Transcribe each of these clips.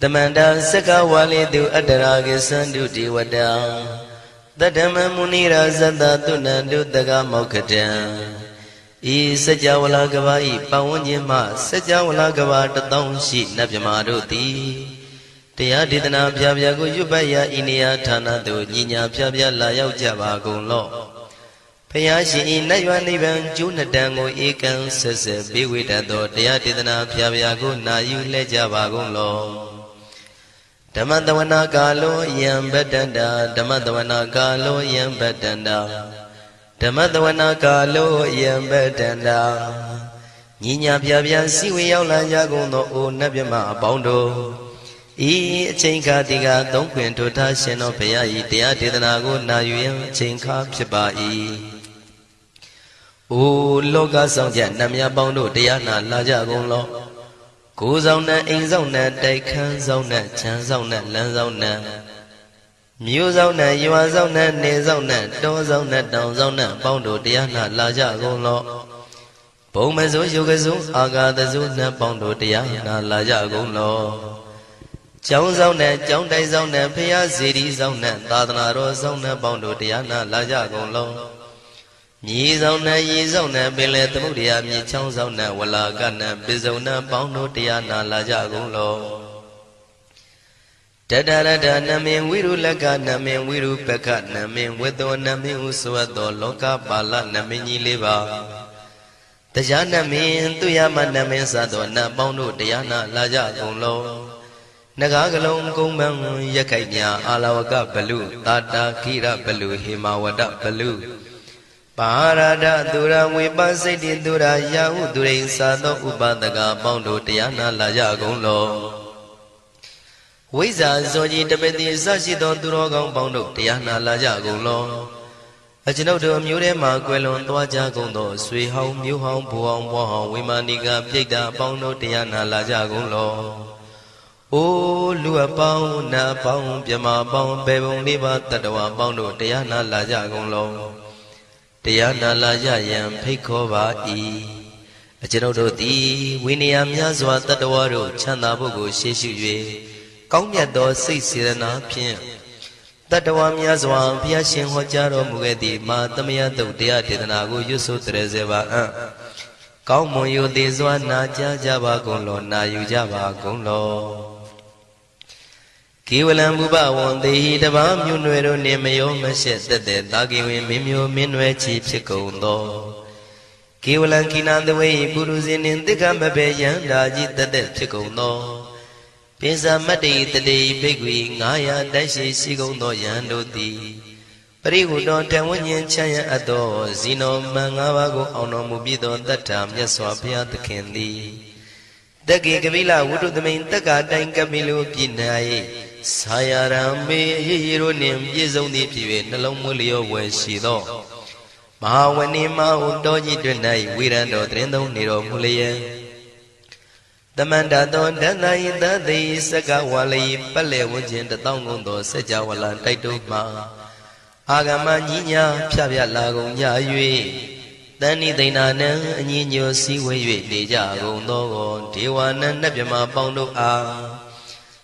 Tamanda Saka Wali do Adaragi Sandu Diwada Tadama Munira Zada Tunandu Daga Mokatan E Sajawala Gavai Pawanyama Sajawala Gava Tatong Shi Nabjamaruti Tia Didana Pyago Yubaya Inia Tana do Nina Pyabya Layao Java Golo Payashi Nayanivan Junadango Ekan Sese Biwita do Tia Didana Pyago Nayu Lejava Golo Damadavana Galo Yam Bedanda Damadavana Galo Yam Bedanda Damadavana Galo Yam Bedanda Nina Pyabya Siwi Yaula Yagono O Nabima Bondo E Chinka Diga Don't Quint to Tashino Payai Tia Didanago Nayu Chinka Pibai O Loga Songja Namya Bondo Diana Lajagonlo Go zone, in zone, they can zone, chan zone, land zone. Mu zone, you are zone, ne zone, do zone, down zone, bondo, diana, laja, golo. Pomezo, yugazu, aga the zuna, bondo, diana, laja, golo. Jown zone, Jown day zone, pia city zone, tadana, zone, bondo, diana, laja, golo. Ye zone, ye zone, billet the mudia, me chow zone, walla gana, bizona, bondo, diana, laja, golo. Dadada, namin, wiru laga, namin, wiru peka, namin, wedo, namin, uswado, loka, bala, namini liva. Tajana min, tuyama, namin, sado, na bondo, diana, laja, golo. Nagagalong kumang yakanya, alawaka, balu, tata, kira, balu, himawada, balu. Parada Dura Wibasiti Dura Yahu Dure Sado Ubadaga Bondo Tiana Laja Golo Wiza Zoji Tabeti Sashido Durogang Bondo Tiana Laja Golo Ajinodo Murema Quelon Dwaja Gondo Sui Home New Home Puong Wahong Wimaniga Pida Bondo Tiana Laja Golo O Lua Pong Na Pong Piama Pong Bebong Liba Tadawa Bondo Tiana Laja Golo Diana Laja Yam Pekova E. A general D. Winniam Yazwa Tadawaro Chanabogo Sheshu Kongyato 6 Pien Tadawam Yazwa Piashin Hojaro Mugedi Matamia do Dia Didanago Yusu Trezeva Kaumoyo de Zwana Java Golo Na Yujava Golo Kiwalam Buba one day the Bam Yunuero Nemayo Mashet the Dagi Mimio Minwe Chief Chicondo Kiwalan Kinan the way Buruzin in the Gambabe Yandaji the Dead Chicondo Pisa Mati the day Big Wing Aya Dashi Sigondo Yando di Parigu don't tell when you Chaya Ado Zino Mangavago Ono Mubido that time Yaswapia the candy The Gigavilla would do the main Taka Dankamilo Pinai Sayarambe hero name Yezoni Pive Nalomulio was she though. Mahawanima Udoji Dunai, Wirando Trendo Niro Mulia. The Mandadon Danai that they Sakawali Pale Wujin the Tongundo Sajawala Taituma Agama Nina Pavia Lago Yayue. Dani they nana and you see where you deja go no Tiwana Nabima Bondo ah.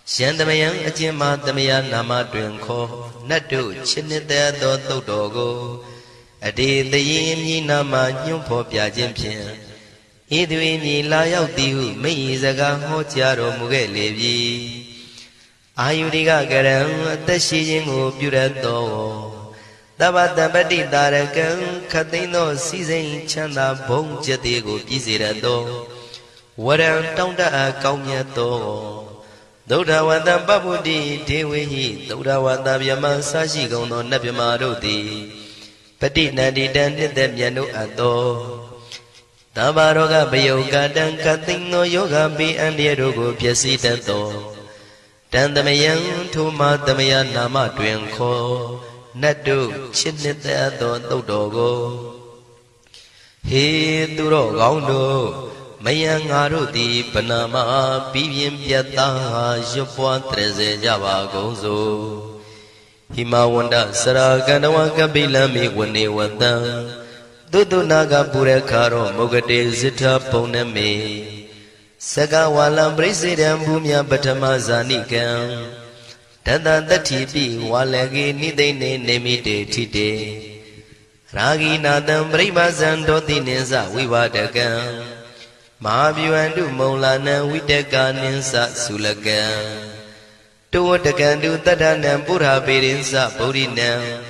Shandamayang Ajima Damaya Nama Drinko, Nadu, Chinita do Dogo, a day the Yim Nama Yumpo Piajimpian. Idwini Layao Diu, Meizaga Hotiaro Mugelevi. Ayudiga Garam, the Shijing of Burato. Dabada Badi Daragan, Katino, Season Chanda, Bong Jatigo, Pizirado. What am Tonda Kaunyato? Dodawanda Babudi, Dewi, Dodawanda Yama Sashi Gono Nabimarudi, Petit Nadi Dandit them Yanu Ado Tabaroga Bayoga Dan Katino Yoga Be and Yerogo Piasi Tanto Tandamayan to Matamaya Nama Twinkle Nadu Chinita Dodogo He Duro Gaundo Mayang Arudi Panama Pivian Piata Jopua Treze Java Gozo Himawanda Saraganawa Kabila Mi Wani Wanda Dudu Naga Purekaro Mogade Zita Poneme Sagawalam President Bumya Batama Zanikam Tata Tatipi Walagi Nidene Nemite Tite Ragi Nadam Bribazan Dotineza Vivadagam Mahabiwandu Maulana Vidaka Ninsa Sulagam Tuwatakandu Tadanam Pura Pirinsa Purinam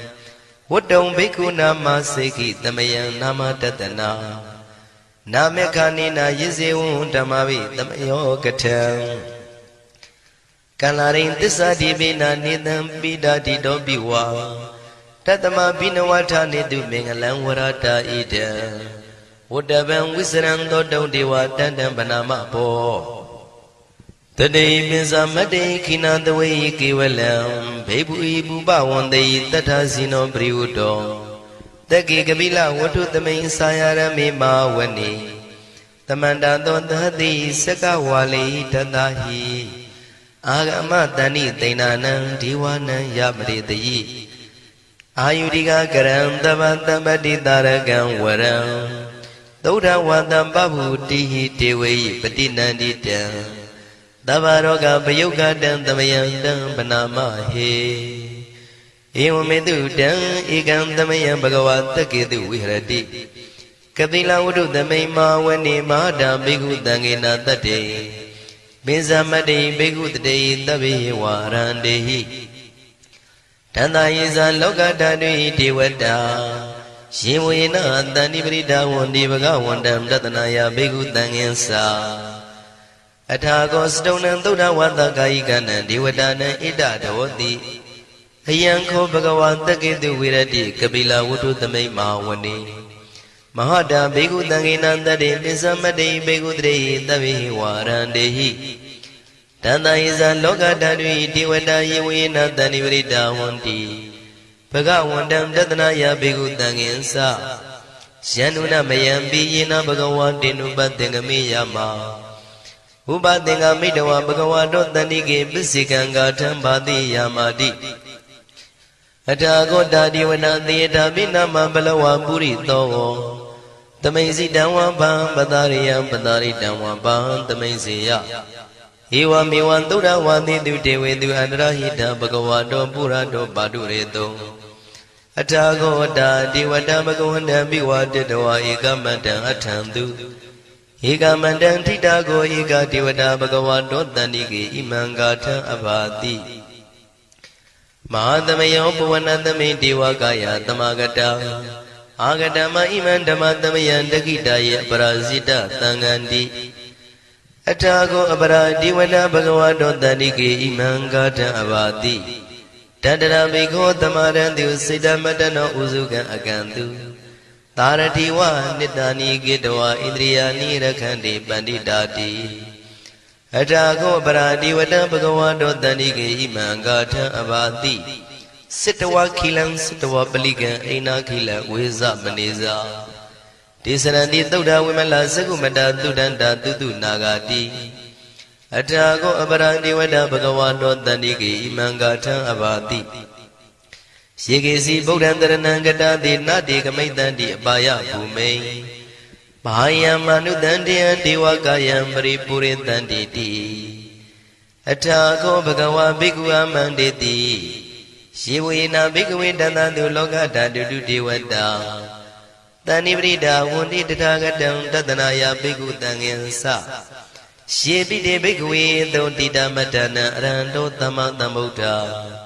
Wadong Bikuna Maseki Tamayan Nama Tatana Namekanina Yizewun Tamavi Tamayo Katam Kalarin Tisadi Bina Nidam Bida Dido Biwa Tatama Binawata Nidu Mingalang Warata Ida Wadaban Wisran Dodo Diwa Tandam Banama Po Today Mizamade Kina the way Kiwalam Babu Ibuba one day Tatazino Briudo Tagi Gabila Watu the main Sayara Mima Wani Tamanda Don the Hadi Sakawali Tadahi Agama Dani Tainana Diwana Yabri the Yi Ayudiga Garam Davanta Badi Daragam Waram Doda Wadam Babu Tihi Tewe Patina Dita Davaroga Bayoga Dan Damayandam Banama He Ewamedu Dan Igam Damayam Bhagavata Kedu Vihradi Kabila Udu Damayma Wani Mahada Bigu Dangina Tate Bizamade Bigu Day Davi Warandehi Tanda Iza Loga Dadu Tiwada Shiwina Dani Brida Wandi Bhagavandam Datanaya Bigu Danginsa Atagos Donan Doda Wanda Gaigana Diwadana Ida Dodi Ayanko Bhagavanta Kedu Viradi Kabila Wudu Tamay Mahawani Mahada Bigu Danginanda De Nizamade Bigu Dre Davi Warandehi Tanda Iza Loga Dadui Diwada Yewina Dani Vrida Wandi Bhagavandam Datanaya Bigu Danginsa Shanuna Mayambi Yina Bhagavandinu Badengami Yama Ubadenga Midawa Bhagavado Danige Bisikanga Tambadi Yamadi Atago Dadi Wanandi Dabina Mambalawa Puri Togo Tamaisi Dawa Bam Badariya Badari Dawa Bam Tamaisiya Iwa Miwan Dura Wandi Dute Vedu Andrahita Bhagavado Purado Baduredo Atago Dadi Wada Bhagavanda Biwa Dedawa Ikamata Atandu Ega Mandan Titago Ega Divada Bhagavado Danige Imangata Abadi Mahadamayo Puvanadame Divakaya Tamagata Agadama Imandamayan Dagitaya Parazita Tangandi Atago Abara Divada Bhagavado Danige Imangata Abadi Tadara Biko Tamarandu Sidamatano Uzuka Agandu Taratiwa Nidani Gidwa Indriyani Rakhandi Bandidati Atago Baradi Vada Bhagavado Danige Imangata Abadi Sitawa Kilan Sitawa Paligan Aina Kila Weza Maniza Tisarandi Dauda Wimala Sagumada Dudanda Dudu Nagati Atago Abaradi Vada Bhagavado Danige Imangata Abadi Shigesi Bodhandaranangata de Nadi Kamaitandi Abaya Bhume Bahaya Manu Dandi and Diwakayam Paripuri Danditi Atago Bhagawa Bhigwa Manditi Shiwina Bhigwi Danandu Logata Dudu Diwada Dani Vrida Wundi Tatagatam Tatanaya Bhigu Dangensa Shibi de Bhigwi Dotita Matana Rando Tamatamota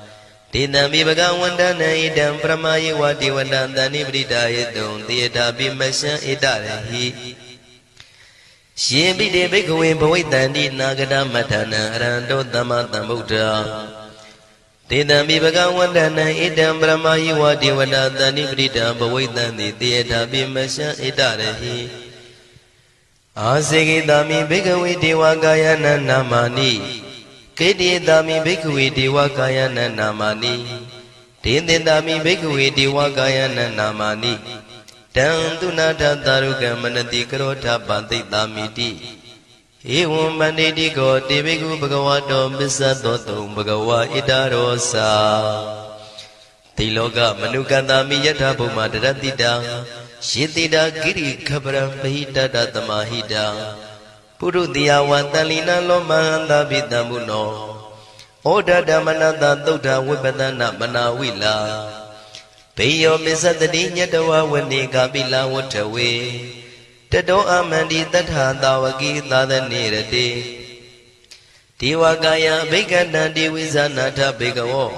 Dinami Bhagavandana Idam Pramayi Wadi Vandandani Vridayadon Theata Bimasha Idarahi Shibi de Bhigwe Bhavitandi Nagada Matana Rando Tamatamutta Dinami Bhagavandana Idam Pramayi Wadi Vandandani Vrida Bhavitandi Theata Bimasha Idarahi Asegi Dami Bhigwe Devagayana Namani Kedi Dami Bhikkhave Devakayana Namani Tende Dami Bhikkhave Devakayana Namani Tandunata Daruka Manati Karota Bante Damiti Evam Banditi Ko Deviku Bhagavato Bisadoto Bhagava Idarosa Tiloka Manukandami Yatha Bhuma Daratita Shitida Giri Khabram Bahita Tamahida ပုရုတိယဝတလီနာလောမဟန္တာပိတံဘုနောဩဒဓမ္မနတသုဒ္ဓဝိပဒနာမနာဝိလာဘေယောမစ္စတတိညတဝဝနေကပိလဝတ္ထဝေတတောအမန္တိတထသာဝကိသာသနေရတိဒေဝကာယဘိက္ခန္တံဒေဝိဇာနာထဘေကဝော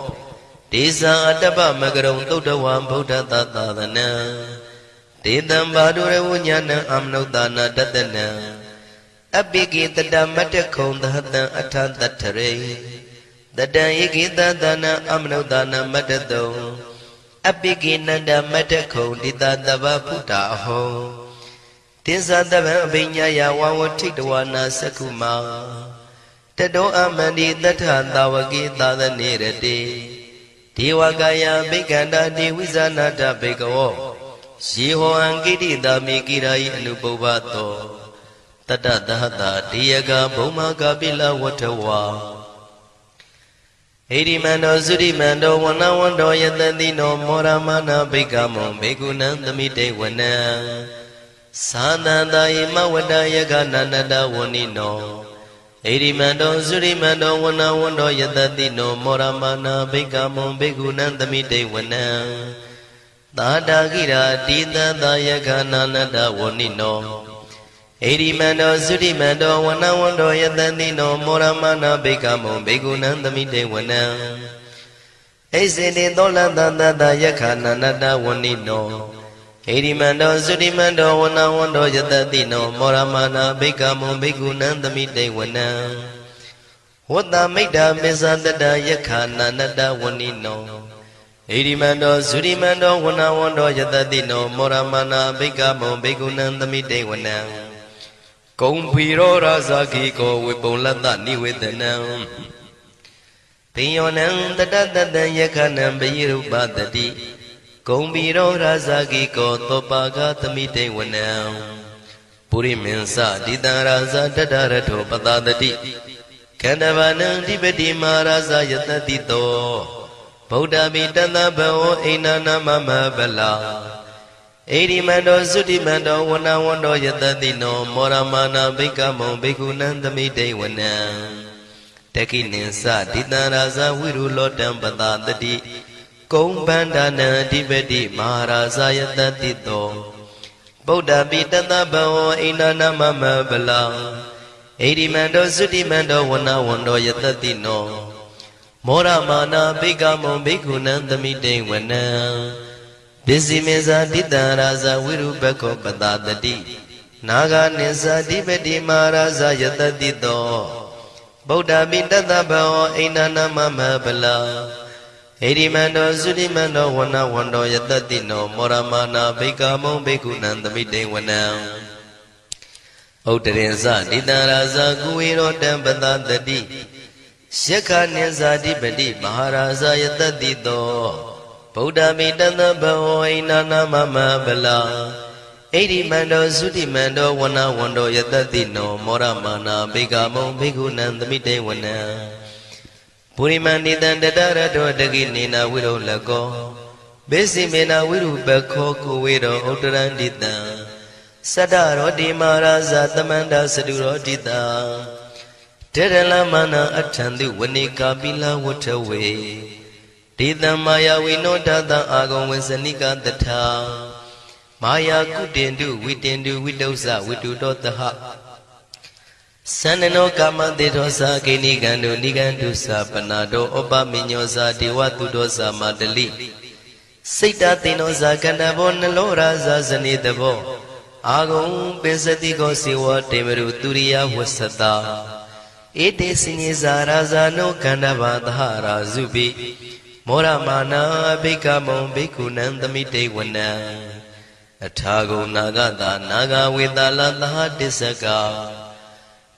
ဒေဇာအတ္တပမကရုံသုဒ္ဓဝံဗုဒ္ဓသာသနံဒေတံဘာဒုရဝဉာဏံအမနုဿာနာတတနံအပိကိတတမတ္တခုံသဟတံအထတထရေတတံဧကိတသနံအမနုဿာနာမတ္တတုံအပိကိနန္ဒမတ္တခုံတိတတဗ္ဗဗုဒ္ဓအဟောတိသတဗံအဘိညာယဝဝထိတဝနာသက္ခုမာတတောအမန္တိတထသာဝကိသာသနေရတိဒေဝကာယဘိက္ခန္တာဒေဝိဇာနာတဘေကဝောယေဟောအံကိတိတာမိကိရာယိအနုပုဗ္ဗတောတတသဟတာဒေယကဘုံမာကပိလဝတ္ထဝါဣရိမန္တောသုရိမန္တောဝနဝန္တောယတတိနောမောရမနာဘိက္ခမောဘေကုဏံသမိတေဝနံသာသန္တာယမဝတ္တယကနန္တဝနိနောဣရိမန္တောသုရိမန္တောဝနဝန္တောယတတိနောမောရမနာဘိက္ခမောဘေကုဏံသမိတေဝနံသာတာကိရာတိတသယကနန္တဝနိနောဣရိမန္တောသုရိမန္တောဝနဝန္တောယတတိနောမောရမနာဘိက္ခမောဘေကုဏံသမိတေဝနံဣစေတေသောလတသတယခနန္တဝနိနောဣရိမန္တောသုရိမန္တောဝနဝန္တောယတတိနောမောရမနာဘိက္ခမောဘေကုဏံသမိတေဝနံဝတ္တမိတ္တာမေဇတတယခနန္တဝနိနောဣရိမန္တောသုရိမန္တောဝနဝန္တောယတတိနောမောရမနာဘိက္ခမောဘေကုဏံသမိတေဝနံကုံဖီရောရာဇာခိကောဝေပုံလတ္တနိဝေဒနံဘိယောနံတတတတံယခနံဘိရုပတတိကုံဖီရောရာဇာခိကောသောပါကသမိတေဝနံပုရိမင်းစတိတံရာဇာတတရထောပတတတိခန္ဓဗာနံဓိပတိမာရာဇာယတတိတောဗုဒ္ဓမိတသဗ္ဗဝဣန္ဒနာမမဗလာဣရိမန္တောသုတိမန္တောဝနဝန္တောယတတိနောမောရမနာဘိက္ခမောဘေကုဏံသမိတေဝနံတခိနိသတိတံရာဇဝိရုလောတံပတတတိကုံဗန္ဒနံအဓိပတိမဟာရာဇယတတိတောဗုဒ္ဓပိတသဗ္ဗဝဣန္ဒနာမမဗလာဣရိမန္တောသုတိမန္တောဝနဝန္တောယတတိနောမောရမနာဘိက္ခမောဘေကုဏံသမိတေဝနံပစ္စည်းမေဇာတိတံရာဇဝိရုပခောပတတတိနာဂာနိသဓိပတိမဟာရာဇယတတိတောဗုဒ္ဓပိတသဗ္ဗဝဣန္ဒနာမမဗလာဣရိမန္တောသုရိမန္တောဝနဝန္တောယတတိနောမောရမနာဘိက္ခမောဘေကုဏံသမိတေဝနံဥဒရင်ဇတိတံရာဇကုဝေရောတံပတတတိယက္ခနိသဓိပတိမဟာရာဇယတတိတောဗုဒ္ဓမိတသဗ္ဗဝဣန္ဒနာမမဗလာဣရိမန္တောသုတိမန္တောဝနဝန္တောယတတိနောမောရမနာဘိက္ခမောဘေကုဏံသမိတေဝနံပုရိမန္တိတံတတရတောတကိနေနဝိရုလကောဘေစီမေနဝိရုပခောကုဝေရောဥတရန္တိတံသတ္တရောတိမာရာဇသမန္တသတုရောတိတံတေရလမနာအထံတုဝနေကာပိလဝတ္ထဝေဒေတံမာယဝိနောတတံအာဂုံဝေစနိကတထာမာယာကုတင်တုဝိတင်တုဝိတုဇဝိတုတောတဟသန္နနောကာမတေသောသာကိနိကံတုနိကံတုသာပနာတောဩပမိညောသာဒေဝတုတောသာမာတလိစိတ်တသိနောသာကန္တဘောနလောရာဇာဇနိတဘောအာဂုံပင်စတိကောစေဝတေမရုသူရိယဝဆတာဧတေစိညေဇာရာဇာနောကန္တဘာသဟရာဇုပိမောရမနာဘိက္ခမောဘေကုဏံသမိတေဝနံအထာဂုံနာဂတာနာဂဝေတာလသဟတစ္စက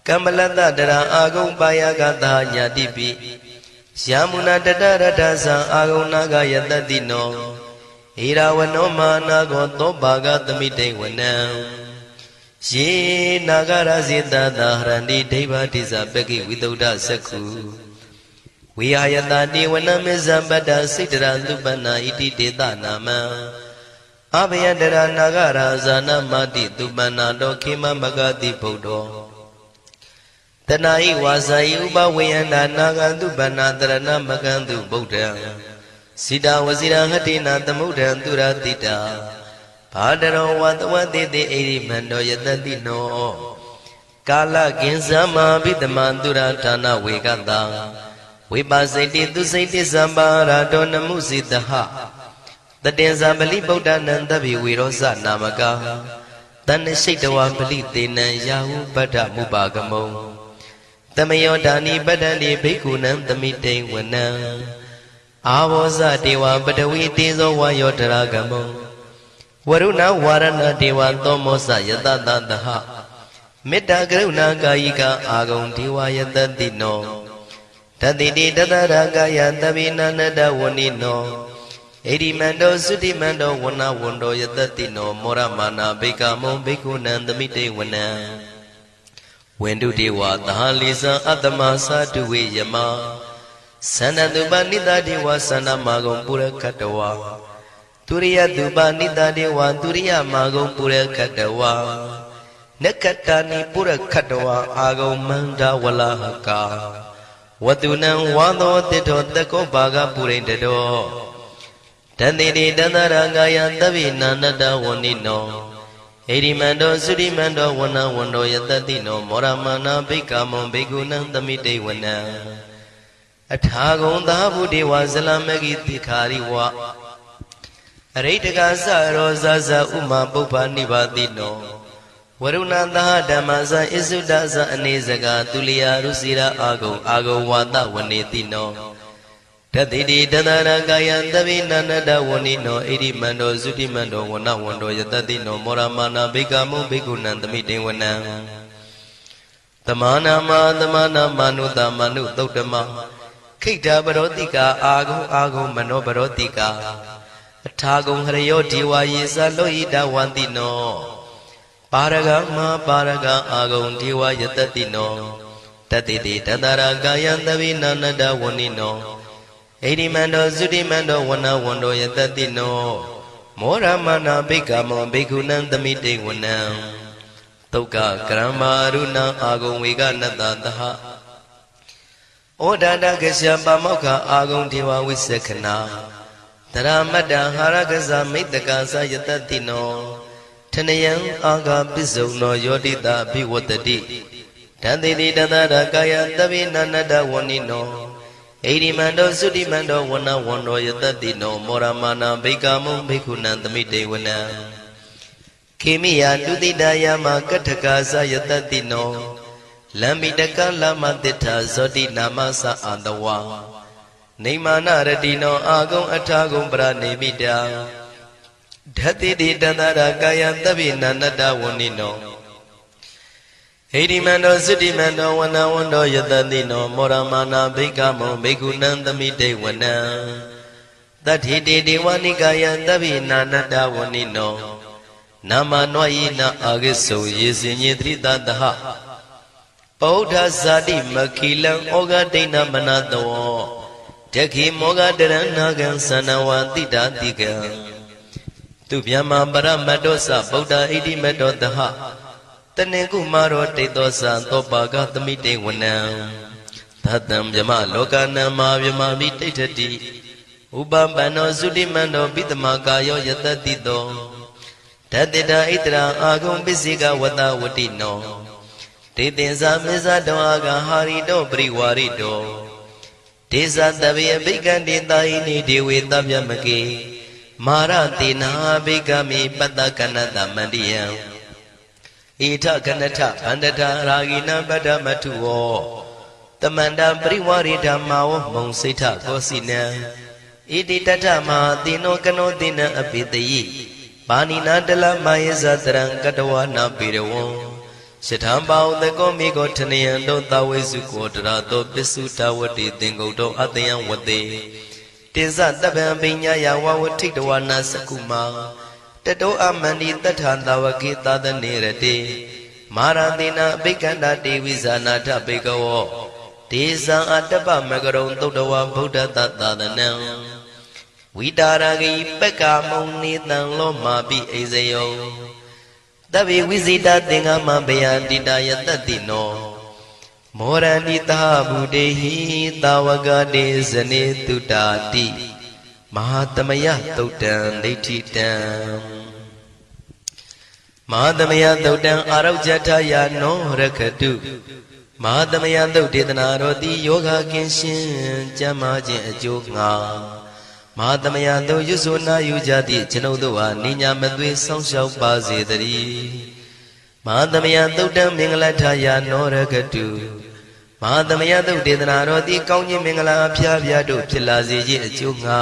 ကမ္မလတ္တတရာအာဂုံပါယကတာညာတိပိယာမုနာတတရတသံအာဂုံနာဂယတတိနောဣရာဝနောမာနာကောသောဘာဂသမိတေဝနံယေနာဂရဇိတသာဟရန္တိဒိဗ္ဗတိဇပကိဝိသုဒ္ဓသက္ခုဝိဟာယတတိဝနမေဇံပတ္တစိတ္တရသုပနာဣတိတေသနာမံအဘယတရနာဂရာဇာနမတိသုပနာတောခေမမဂတိဗုဒ္ဓော တဏှာဤဝါစာဤဥပဝေယန္တာနာဂန္တုပဏ္ဏတရဏမကန္တုဗုဒ္ဓံစိတဝစီရဟတိနာသမုဒ္ဒံသူရတိတာဘာတရောဝတဝတိတိဣရိမန္တောယတတိနောကာလကင်္စမဘိတမံသူရဌာနဝေကတံဝိပါစိတိသူစိတိသံပါရာတောနမှုစိတဟတတေဇာပလိဗုဒ္ဓနံတဗိဝေရောဇနာမကာတဏ္ဍရှိတဝပလိတေနံယာဟုပတ္ထမုပါကမုံတမယောဒာနိပတ္တန္တိဘိက္ခုနံသမိတိဝနံအာဘောဇတေဝပတဝီတေဇောဝါယောတရာကမုံဝရုဏဝါရဏတေဝသောမောဇယတတတဟမေတ္တာကရုဏာကာယိကအာဂုံဒေဝယတတိနောတတိတိတတရာကာယသဗ္ဗိနန္တဝဏိနောဣရိမန္တောသုတိမန္တောဝဏဝန္တောယတတိနောမောရမာနာဘိက္ခမုံဘိက္ခုနံသမိတေဝနံဝန္တုတေဝသဟလိဇံအတ္တမသာတုဝေယမသန္တတုပနိတတေဝသန္တမာဂုံပုရခတဝါទុរិយទុបនិតាទេវទុរិយមាဂုံပုရခတဝါနက္ခတာနိပုရခတဝါအာဂုံမန္တဝလဟကာဝတုနံဝါသောတိတောတကောဘာဂပုရိတတောတန္တိတိတန္တရာကာယသဗ္ဗိနာနတဝဏိနောဣရိမန္တောသုရိမန္တောဝဏဝန္တောယတတိနောမောရမနာဘိက္ခမုံဘိက္ခုနံသမိတေဝနံအထာဂုံသာဗုဒေဝဇလမဂိတိခာရိဝအရိတကသရောဇဇဥမာပုပ္ပနိဗ္ဗာတိနောဝရုဏသဟဓမ္မဇဣစုဒဇအနေစကာသူလျာရုစီရာအာဂုံဝါဒဝနေတိနောတတိတိတတရာကာယသဗ္ဗိနန္တဝဏိနောဣရိမန္တောသုတိမန္တောဝဏဝန္တောယတတိနောမောရမာနာဘိက္ခမုံဘိက္ခုနံသမိတေဝနံသမာနာမနုတမနုသုတ်တမခိတ္တပရောတိကာအာဂုံမနောပရောတိကာအထာဂုံဟရယောဒေဝယေသလောဟိတဝန္တိနောပါရဂမပါရဂအာဂုံဒေဝယတတိနောတတိတိတတရာကာယသဗ္ဗိနန္တဝဏိနောဣရိမန္တောသုတိမန္တောဝဏဝန္တောယတတိနောမောရမနာဘိက္ခမုံဘိက္ခုနံသမိတေဝနံသုက္ကကရမရုဏအာဂုံဝေကနတသဟဩဒန္တကစ္စပါမောက္ခအာဂုံဒေဝဝိသက္ခနာတရမတ္တဟာရကဇမိတ္တကာသယတတိနောထနယံအာဂပစ္စုံနောယောတိတာဘိဝတ္တိတန္တိတိတတရာကာယသဗ္ဗိနန္တဝဏိနောဣရိမန္တောသုတိမန္တောဝဏဝန္တောယတတိနောမောရမာနာဘိက္ခမုံဘိက္ခုနံသမိတေဝနံခေမိယတုတိတယမကထကာသယတတိနောလမ္မိတကလမတိထာဇောတိနာမသအာတဝါနေမာနရတိနောအာဂုံအထာဂုံပရနေမိတာဓတ္တိတိတန္တရာကာယသဗ္ဗိနန္တဝဏိနောဣရိမန္တောသုတိမန္တောဝဏဝန္တောယတတိနောမောရမာနာဘိက္ခမုံဘိက္ခုနံသမိတေဝနံတတ္ထိတိဒေဝနိကာယသဗ္ဗိနန္တဝဏိနောနာမနောယိနအာဂိစုံယေစင်ညေတိတတဟဗုဒ္ဓဇာတိမခိလံဩဃဒိဏမနတောတခိမောဂတရဏဂံသနဝတိတာတိကံသူဗျမပရမတ္တောသဗုဒ္ဓဣတိမတ္တောတဟတနေကုမာရောတိတောသသောပါကသမိတေဝနံသတ္တံဗျမလောကနံမာဗျမမိတိဋ္ဌတိဥပပန္နောသုတိမန္တောပိတမကာယောယတတိတောဓတ္တိတာဣတရာအာဂုံပစ္စေကဝတဝတိနောတေသင်္ဇာမေဇတောအာဂဟာရိတောပရိဝါရိတောဒေဇတဗေဘိက္ခန္တေတာဟိနိဒေဝေတဗျမကေမာရတေနာဘိက္ခမေပတ္တကနတမန္တိယံဣထကနထဗန္တထရာဂိနပတ္တမထုဝောတမန္တပရိဝါရိဓမ္မာဝမုံစိဋ္ဌကောစီနံဣတိတထမဟာတိနောကနောတိနံအပိတယိပါဏိနာတလမယေဇတရံကတဝနာပေရဝံယထာပါဥတကောမိကောထနယံတောသဝေစုကောတရာတောပစ္စုတဝတိသင်္ကုတ်တောအတယံဝတေတေဇတပံပိညာယဝဝထိတဝနာစကုမာတတောအမန္တိတထာတဝကေသသနေရတေမာရတိနာအဘိက္ခန္တာတေဝိဇာနာထဘေကဝောဒေဇံအတ္တပမကရုံသုတ်တဝဗုဒ္ဓတသာသနံဝိတာရဂိပက္ကာမုံနိတံလောမာပိအိဇယောတဗ္ဗေဝိဇိတသင်္ဃမဘယန္တိတယတတိနော မောရဏိတာဘုဒေဟိတာဝကတေဇနေတုတာတိမဟာသမယသုတ်တံဒိဋ္ဌိတံမဟာသမယသုတ်တံအာရောဇထယာနောရခတုမဟာသမယသုတ်ဒေသနာတော်သည်ယောဂကင်းရှင်းကျမ်းမာခြင်းအကျိုးငှာမဟာသမယသုတ်ရွဆိုနာယူကြသည့်ကျွန်ုပ်တို့ဟာနိညာမသွေဆောင်းလျှောက်ပါစေတည်းမဟာသမယသုတ်တံမင်္ဂလထယာနောရခတုမဟာသမယသုတ်ဒေသနာတော်သည်ကောင်းခြင်းမင်္ဂလာအဖျားဖျားတို့ဖြစ်လာစေခြင်းအကျိုးငှာ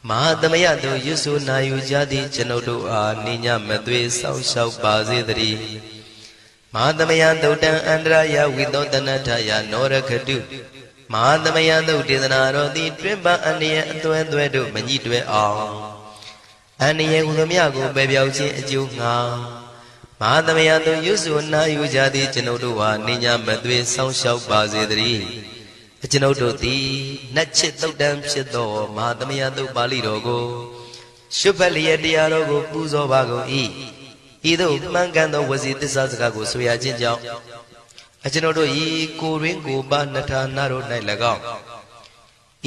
မဟာသမယသုတ်ရွဆိုနာယူကြသည့်ကျွန်ုပ်တို့အားနိညာမသွေဆောင်းလျှောက်ပါစေတည်းမဟာသမယသုတ်တံအန္တရာယဝိသောတနထယာနောရခတုမဟာသမယသုတ်ဒေသနာတော်သည်တွင်ပအန္တရာယ်အသွဲသွဲတို့မညှိတွဲအောင်အန္တရာယ်ဟူသည်များကိုပယ်ပြောက်ခြင်းအကျိုးငှာမဟာသမယသုတ်ရွဆိုနာယူကြသည့်ကျွန်ုပ်တို့ဟာနိညာမသွေဆောင်းလျှောက်ပါစေတည်းကျွန်ုပ်တို့သည်နတ်ချစ်သုတ်တံဖြစ်သောမဟာသမယသုတ်ပါဠိတော်ကိုရှုဖတ်လျက်တရားတော်ကိုပူဇော်ပါကုန်၏ဤသို့မှန်ကန်သောဝစီသစ္စာစကားကိုဆိုရခြင်းကြောင့်ကျွန်ုပ်တို့ဤကိုရင်းကိုပါနှထာနာတို့၌၎င်း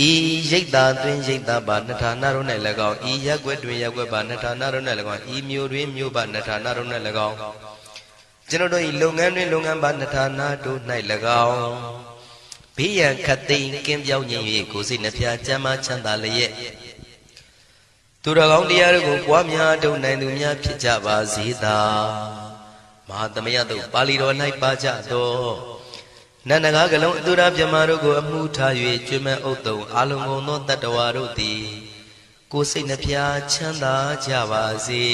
ဤရိတ်တာတွင်ရိတ်တာပါနှထာနာတို့၌၎င်းဤရက်ွက်တွင်ရက်ွက်ပါနှထာနာတို့၌၎င်းဤမြို့တွင်မြို့ပါနှထာနာတို့၌၎င်းကျွန်ုပ်တို့ဤလုပ်ငန်းတွင်လုပ်ငန်းပါနှထာနာတို့၌၎င်းဘေးရန်ခတ်သိမ်းကင်းပြောင်းခြင်း၍ကိုယ်စိတ်နှဖျားချမ်းသာချမ်းသာလျက်သူတော်ကောင်းတရားတို့ကိုပွားများထုတ်နိုင်သူများဖြစ်ကြပါစေသာမဟာသမယသုတ်ပါဠိတော်၌ပါကြသောနန္ဒကားကလုံးအတုရပြမတို့ကိုအမှုထား၍ကျွမ်းမဲ့ဥတုံအာလုံကုန်သောတတ္တဝါတို့သည်ကိုယ်စိတ်နှဖျားချမ်းသာကြပါစေ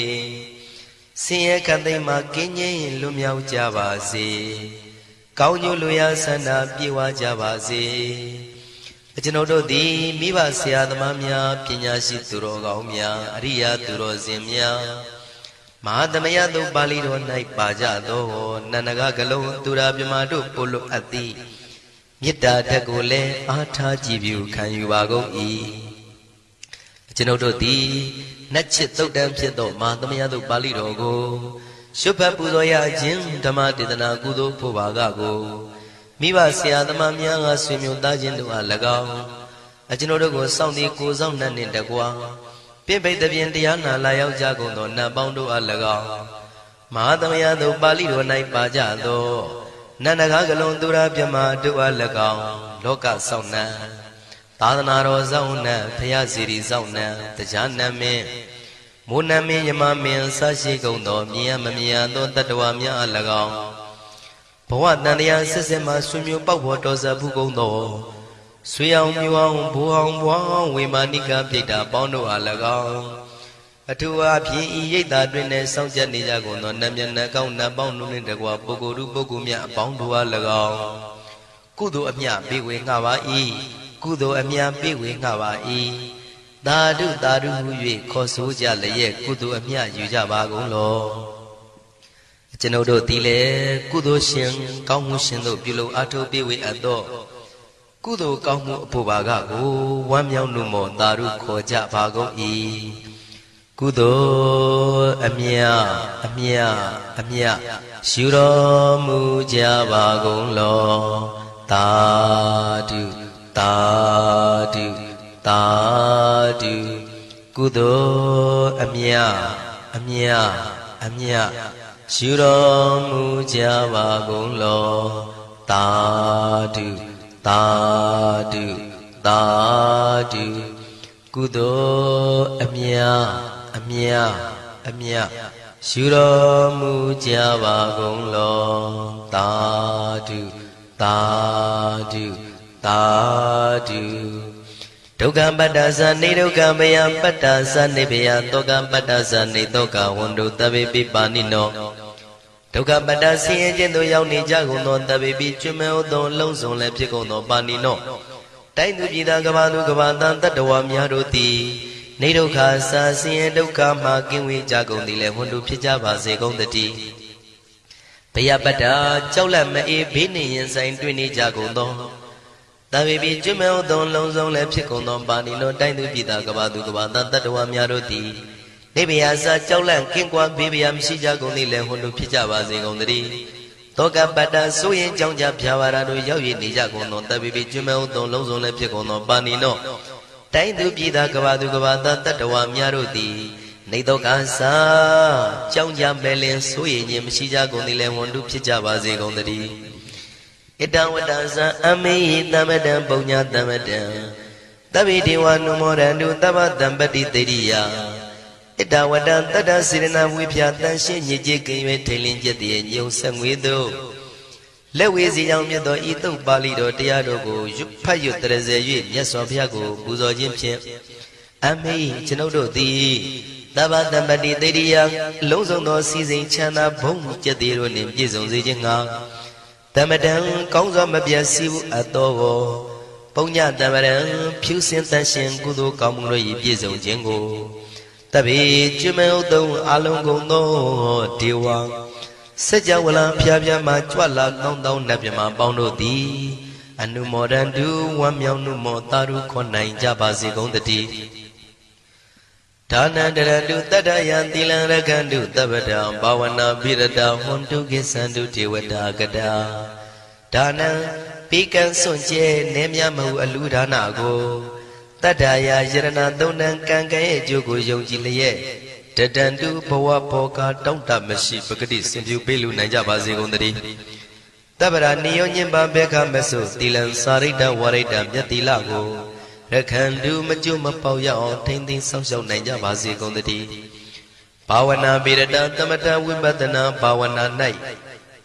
ဆင်းရဲခတ်သိမ်းမှကင်းငြိမ်းလွတ်မြောက်ကြပါစေကောင်းကျိုးလူရဆန္ဒပြေဝကြပါစေကျွန်ုပ်တို့သည်မိဘဆရာသမားများပညာရှိသူတော်ကောင်းများအရိယာသူတော်စင်များမဟာသမယသုတ်ပါဠိတော်၌ပါကြသောနန္ဒကကလုံးသူရာပြမတို့ပို့လို့အပ်သည်မေတ္တာဓာတ်ကိုလည်းအားထားကြည်ပြုခံယူပါကုန်၏ကျွန်ုပ်တို့သည်နတ်ချစ်သုတ်တံဖြစ်သောမဟာသမယသုတ်ပါဠိတော်ကိုရှုဖတ်ပူဇော်ရခြင်းဓမ္မဒေသနာကုသိုလ်ဖို့ပါကကိုမိဘဆရာသမားများကဆွေမျိုးသားချင်းတို့အား၎င်းကျွန်ုပ်တို့ကိုစောင့်တည်ကိုဆောင်နှံ့နှင့်တကွာပြိပိတ်သဖြင့်တရားနာလာရောက်ကြကုန်သောနတ်ပေါင်းတို့အား၎င်းမဟာသမယသုတ်ပါဠိတော်၌ပါကြသောနန္ဒကားကလုံးသူရာပြမတို့အား၎င်းလောကဆောင်နှံသာသနာတော်ဆောင်နှံဘုရားစီရီဆောင်နှံတရားနတ်မင်းမိုးနတ်မင်းယမမင်းဆရှိကုန်သောမြင်ရမမြင်ရသောတတ္တဝါများအား၎င်းဘဝတန်တရားဆက်ဆက်မှဆွေမျိုးပေါက်ဖို့တော်စပ်ဘူးကုန်သောဆွေအောင်မျိုးအောင်ဘိုးအောင်ဘွားအောင်ဝေမာနိကပြိတ္တာပေါင်းတို့အား၎င်းအထူးအားဖြင့်ဤရိတ်တာတွင်နဲ့စောင့်ကြနေကြကုန်သောနတ်မြတ်နတ်ကောင်းနတ်ပေါင်းတို့နှင့်တကွာပုဂ္ဂိုလ်တို့ပုဂ္ဂိုလ်များအပေါင်းတို့အား၎င်းကုသိုလ်အမြပေးဝေငှပါ၏ကုသိုလ်အမြပေးဝေငှပါ၏သာဓုသာဓုဟု၍ခေါ်ဆိုကြလျက်ကုသိုလ်အမြယူကြပါကုန်လောကျွန်ုပ်တို့သည်လည်းကုသိုလ်ရှင်ကောင်းမှုရှင်တို့ပြုလုပ်အားထုတ်ပေးဝေအပ်သောကုသိုလ်ကောင်းမှုအဖို့ပါကကိုဝမ်းမြောက်နှုမောသာဓုခေါ်ကြပါကုန်၏ကုသိုလ်အမြအမြအမြယူတော်မူကြပါကုန်လောသာဓုသာဓုသာဓုကုသိုလ်အမြအမြအမြယူတော်မူကြပါကုန်လောသာဓုသာဓုသာဓုကုသိုလ်အမြအမြအမြယူတော်မူကြပါကုန်လောသာဓုသာဓုသာဓုဒုက္ခပတ္တသနေဒုက္ခမယပတ္တသနေဘယတောကပတ္တသနေတောကဝန္တုတဗေပိပါဏိနောဒုက္ခပတ္တဆင်းရဲခြင်းသို့ရောက်နေကြကုန်သောတဗေပိကျွမဲဥသောလုံးစုံလည်းဖြစ်ကုန်သောပါဏိနောတိုင်းသူပြည်သားကဘာသူကဘာတန်တတ္တဝါများတို့သည်နေဒုက္ခစာဆင်းရဲဒုက္ခမှကင်းဝေးကြကုန်သည်လည်းဝန္တုဖြစ်ကြပါစေကုန်သတည်းဘယပတ္တကြောက်လန့်မအေးဘေးနှင့်ရင်ဆိုင်တွေ့နေကြကုန်သောတဗေပိကျွမဲဥသောလုံးစုံလည်းဖြစ်ကုန်သောပါဏိနောတိုင်းသူပြည်သားကဘာသူကဘာတန်တတ္တဝါများတို့သည်နေဘယစာကြောက်လန့်ကင်းကွာဘေးဘယမရှိကြကုန်သည်လည်းဝန္တုဖြစ်ကြပါစေကုန်သတည်း တောကပတ္တဆိုရင်ကြောင့်ကြဖြာဝါရတို့ရောက်ရည်နေကြကုန်သောတပိပိကျွမဲဥသောလုံးစုံလည်းဖြစ်ကုန်သောပါဏိနောတိုင်းသူပြည်သားကဘာသူကဘာသားတတ္တဝါများတို့သည်နေတော့ကစားကြောင့်ကြမဲ့လင်ဆိုရင်ခြင်းမရှိကြကုန်သည်လည်းဝန်တုဖြစ်ကြပါစေကုန်သတည်းဣတံဝတ္တဇံအမေဟိတမတံပုံညာတမတံတဗ္ဗေဒေဝနုမောရန္တုတဗ္ဗတံပတိတေရိယဣတဝတ္တတတ္တစေရနာဝိဖြာတန်ရှင်းညစ်ကြေးကင်၍ထိန်လင်းကျက်တည်းညုံဆက်ငွေသို့လက်ဝေစီကြောင့်မြတ်သောဤတုတ်ပါဠိတော်တရားတို့ကိုဖတ်ရွတ်တရစေ၍မြတ်စွာဘုရားကိုပူဇော်ခြင်းဖြင့်အမေကျွန်ုပ်တို့သည်တဗ္ဗတံပတိတေရိယလုံးစုံသောစီစဉ်ချမ်းသာဘုံကျက်တည်းတို့နှင့်ပြည့်စုံစေခြင်းငှာတမတံကောင်းစွာမပြတ်စည်းဘူးအပ်သောပုံညတမရံဖြူစင်တန်ရှင်ကုသိုလ်ကောင်းမှုတို့၏ပြည့်စုံခြင်းကိုတဗ္ဗေကျွမဲဥသုံးအလုံးကုန်သောဒေဝစัจ java လာဖျားဖျားမှကြွလာကောင်းသောနတ်မြမပေါင်းတို့သည်အနုမောဒန္တုဝမ်းမြောက်နုမောတာရုခွန်နိုင်ကြပါစေကုန်တည်းဒါနန္တရတုတတ္တယံသီလံရကန္တုတပ္ပတံဘာဝနာပိရတဟွန်တုကိသန္တုဒေဝတာကတာဒါနံပိကံစွန့်ကျဲနေမြမဟုအလူဒါနကိုတတ္တယာယရဏသုံးနံကံကံရဲ့အကျိုးကိုယုံကြည်လျက်တတန္တုဘဝဘောကတောင့်တမရှိပဂတိစင်ပြူပေးလူနိုင်ကြပါစေကုန်တည်းတပ္ပရာနိယောညင်ပါဘေခမဆုသီလံစာရိတ္တဝရိတ္တမြတ်သီလကိုရခန္တုမကျွမပေါရအောင်ထိမ့်သိမ်းဆောက်ရှောက်နိုင်ကြပါစေကုန်တည်းဘာဝနာပိရတသမထဝိပဿနာဘာဝနာ၌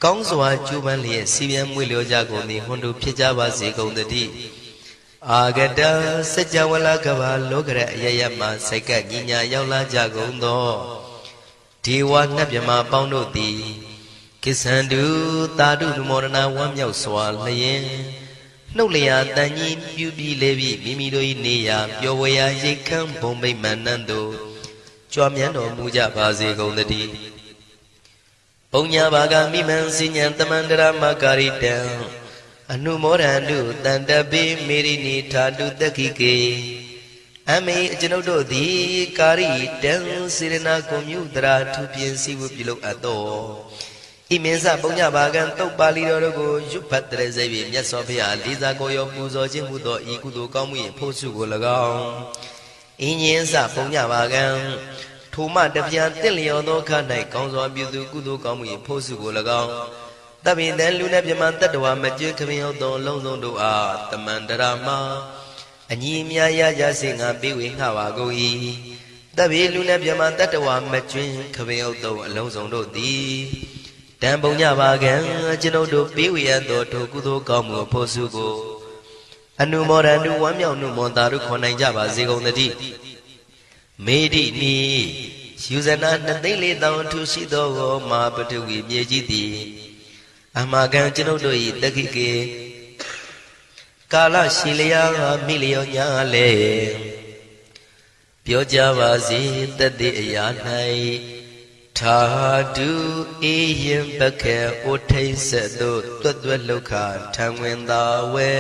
ကောင်းစွာကျူးပန်းလျက်စီပြန်မွေလျောကြကုန်သည်ဟွန်တို့ဖြစ်ကြပါစေကုန်တည်းအာဂတစัจ java လာကဘာလောကရအယယမှစိတ်ကညီညာရောက်လာကြကုန်သောဒေဝနတ်မြမပေါင်းတို့သည်ကိသန္တုသာဓုနမောဒနာဝမ်းမြောက်စွာလျင်နှုတ်လျာတန်ကြီးပြူပြီးလေပြီးမိမိတို့၏နေရာပျော်ဝေရာရိတ်ခမ်းဘုံမိတ်မှန်နှံ့သို့ကြွမြန်းတော်မူကြပါစေကုန်တည်းပုံညာဘာကမိမံစိညာတမန္တရမကာရိတံအနုမောဒန္တုတန္တပိမေရိနိထာတုတက္ခိကေအမေကျွန်ုပ်တို့သည်ကာရိတံစေရနာကွန်မြူတရာထူပြင်းစည်းဝပြုလုပ်အပ်သောဣမင်းစပုံညဘာကံတုတ်ပါဠိတော်တို့ကိုရွတ်ဖတ်တရစေပြီးမြတ်စွာဘုရားလေးစားကိုရောပူဇော်ခြင်းမှုသောဤကုသိုလ်ကောင်းမှု၏ဖို့စုကို၎င်းအင်းရင်စပုံညဘာကံထိုမှတပြားတင့်လျော်သောခါ၌ကောင်းစွာပြုသူကုသိုလ်ကောင်းမှု၏ဖို့စုကို၎င်းတပိတံလူနဲ့မြမတတ္တဝါမကျွေးခမင်းဟုတ်သောလုံးစုံတို့အားတမန္တရာမအညီအမြရကြစေငါပေးဝေငှပါကုန်၏တပိလူနဲ့မြမတတ္တဝါမကျွေးခမင်းဟုတ်သောအလုံးစုံတို့သည်တံပုံညပါကံကျွန်ုပ်တို့ပေးဝေရသောထိုကုသိုလ်ကောင်းမှုဖို့စုကိုအနုမောဒန္တုဝမ်းမြောက်နုမောတာတို့ခွန်နိုင်ကြပါစေကုန်တည်းမေတိနီယူဇနာ2,400,000ထူရှိသောမဟာပတုဝီမြေကြီးသည်အမှားကံကျွန်ုပ်တို့၏တက္ခိကေကာလရှိလျာမိလျောညာလေပြောကြပါစေတသက်အရာ၌ထာတုအေယံပခေဩထိတ်ဆက်သို့တွတ်တွတ်လောက်ခထံဝင်သာဝဲ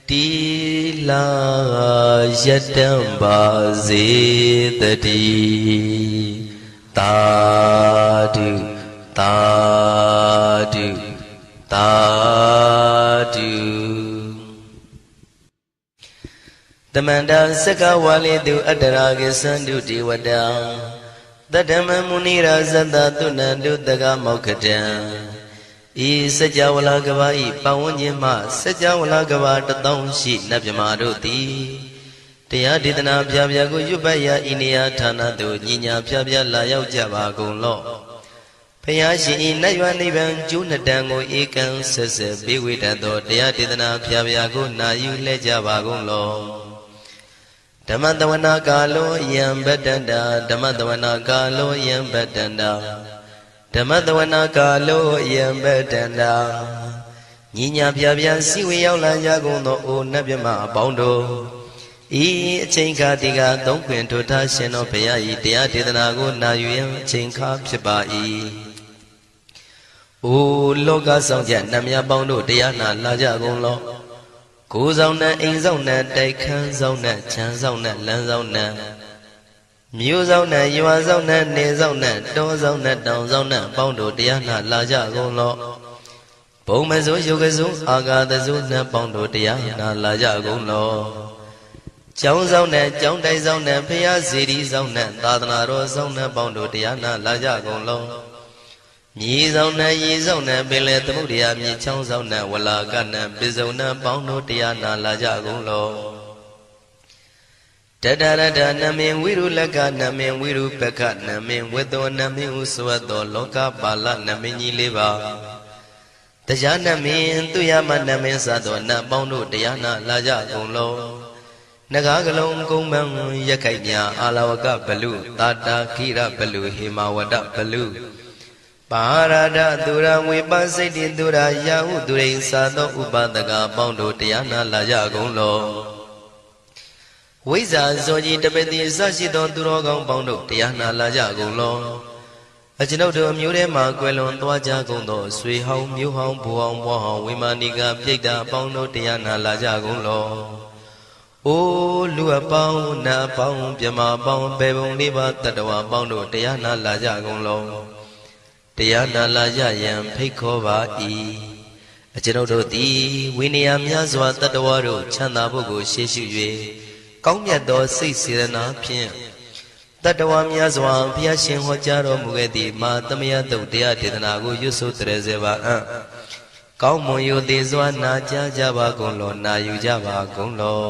တီလာယတံပါစေတည်းသာဓုသာဓုသာဓုတမန္တစကဝါလေတုအတ္တရာကိသန္တုဒေဝတာတတမမုနိရာဇတသုဏန္တုတကမောက္ခတံဤစัจ java လာကဘာဤပဝန်းကျင်မှစัจ java လာကဘာ1000ရှိနတ်မြမာတို့သည်တရားဒေသနာပြပြကိုရွတ်ပတ်ရာဤနေရာဌာနသို့ညီညာပြပြလာရောက်ကြပါကုန်လော့ဘုရားရှင်ဤနတ်ရွာနိဗ္ဗာန်ကျိုးနှစ်တန်ကိုဧကံဆက်ဆက်ပေးဝေတတ်သောတရားဒေသနာပြပြကိုနာယူလှည့်ကြပါကုန်လော့ဓမ္မတဝနာကာလောယံဗတ္တန္တာဓမ္မတဝနာကာလောယံဗတ္တန္တာဓမ္မတဝနာကာလောယံဗတ္တန္တာညီညာပြပြစီဝေရောက်လာကြကုန်သောအိုနတ်မြမအပေါင်းတို့ဤအချိန်ခါတိကသုံးခွင်ထိုထားရှင်တော်ဘုရားဤတရားဒေသနာကိုနာယူရန်အချိန်ခါဖြစ်ပါ၏အိုလောကဆောင်ကြနတ်မြပေါင်းတို့တရားနာလာကြကုန်လောကိုယ်ဆောင်နဲ့အိမ်ဆောင်နဲ့တိုက်ခန်းဆောင်နဲ့ခြံဆောင်နဲ့လမ်းဆောင်နဲ့မြို့ဆောင်နဲ့ရွာဆောင်နဲ့နေဆောင်နဲ့တောဆောင်နဲ့တောင်ဆောင်နဲ့ပေါင်းတို့တရားနာလာကြကုန်လော ဘုံမစိုးယုတ်ကစိုးအာဂါတစိုးနှံပေါင်းတို့တရားနာလာကြကုန်လောကျောင်းဆောင်နဲ့ကျောင်းတိုက်ဆောင်နဲ့ဖရာစီရီဆောင်နဲ့သာသနာတော်ဆောင်နဲ့ပေါင်းတို့တရားနာလာကြကုန်လောမြေဆောင်နဲ့ရေဆောင်နဲ့ပင်လယ်သမုဒ္ဒရာမြေချောင်းဆောင်နဲ့ဝလာကနဲ့ပိစုံနဲ့ပေါင်းတို့တရားနာလာကြကုန်လောတတရတနမင်ဝိရုလကနမင်ဝိရုပကနမင်ဝေသောနမင်ဥစွတ်သောလောကပါဠနမင်ကြီးလေးပါတရားနမင်သူရမနမင်စသောနတ်ပေါင်းတို့တရားနာလာကြကုန်လောနဂါကလုံးကုံပန်းရခိုက်မြအာလဝကဘလူတာတာခိရဘလူဟေမဝဒဘလူပါရဒသူရဝေပစိတ်တိသူရယာဟုသူရိသာသောဥပဒကပေါင်းတို့တရားနာလာကြကုန်လောဝိဇ္ဇာဇောကြီးတပတိအစရှိသောသူတော်ကောင်းပေါင်းတို့တရားနာလာကြကုန်လောအကျွန်ုပ်တို့မျိုးထဲမှာကွယ်လွန်သွားကြကုန်သောဆွေဟောင်းမျိုးဟောင်းဘူဟောင်းဘွားဟောင်းဝိမာနိကပြိတ္တာပေါင်းတို့တရားနာလာကြကုန်လောအိုးလူအပေါင်းနတ်အပေါင်းမြမအပေါင်းပေပုံလေးပါတတဝါပေါင်းတို့တရားနာလာကြကုန်လောတရားနာလာကြရန်ဖိတ်ခေါ်ပါ၏အကျွန်ုပ်တို့သည်ဝိနည်းများစွာတတဝါတို့ချမ်းသာဖို့ကိုရှေ့ရှု၍ကောင်းမြတ်သောစိတ်စေတနာဖြင့်တတဝါများစွာဘုရားရှင်ဟောကြားတော်မူခဲ့သည့်မာသမယတုတ်တရားဒေသနာကိုရွတ်ဆိုတရစေပါအံ့ကောင်းမွန်ရိုသေစွာနာကြားကြပါကုန်လောနာယူကြပါကုန်လော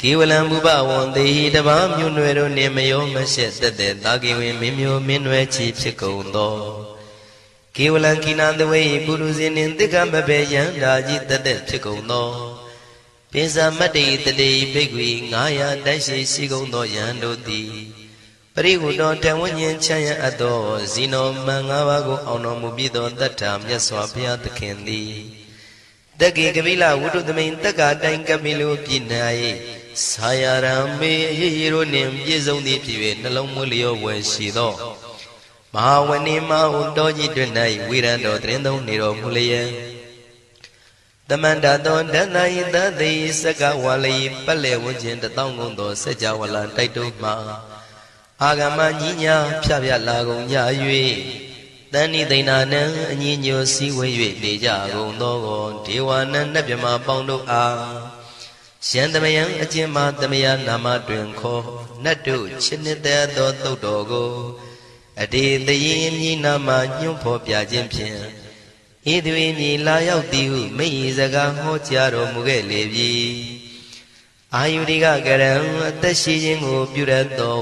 ကေဝလံဘုဘဝံတေဟိတဘာမြွနွယ်တို့နှင့်မယောမရှက်သက်သက်သာကေဝင်မင်းမျိုးမင်းနွယ်ချီဖြစ်ကုန်သောကေဝလံကိနာတဝေပုရုဇဉ်နှင့်တိကမဘေယံဓာကြီးသက်သက်ဖြစ်ကုန်သောပိဇာမတ္တိတတိဘိက္ခွေ900တိုက်ရှိရှိကုန်သောယံတို့သည်ပရိဟုတောတံဝဉ္ဉ္ချမ်းရအပ်သောဇီနောမံ5ပါးကိုအောင်တော်မူပြီးသောတတ္ထာမြတ်စွာဘုရားသခင်သည်တက္ကေကပိလဝုဒ္ဓသမိန်တက္ကတိုင်ကပိလုပြည်၌ဆာယရံမေရေရေတို့နှင့်ပြည့်စုံသည့်ဖြစ်၍နှလုံးမွေးလျောဝယ်ရှိသောမဟာဝဏိမဟုတောကြီးတွင်၌ဝိရံတော်တရင်သုံးနေတော်မူလျက်တမန္တသောဒန္တာယသတိစကဝါလိပတ်လေဝခြင်းတသောကုန်သောစัจ java လာတိုက်တုမှာအာဂမညီညာဖြပြလာကုန်ကြ၍တန်ဤသိဏနံအညီညွတ်စည်းဝေး၍နေကြကုန်သောဒေဝနံနတ်မြမပေါင်းတို့အားရှန္တမယံအကျဉ်းမှာသမယနာမတွင်ခေါ်နတ်တို့ချစ်နှစ်သက်သောသုတ်တော်ကိုအတေတယေမြည်နာမညွှန်ဖော်ပြခြင်းဖြင့်ဤသူ၏မြည်လာရောက်သည်ဟုမိ၏စကားဟောကြားတော်မူခဲ့လေပြီအာယုရိကကရံအသက်ရှိခြင်းကိုပြုရသော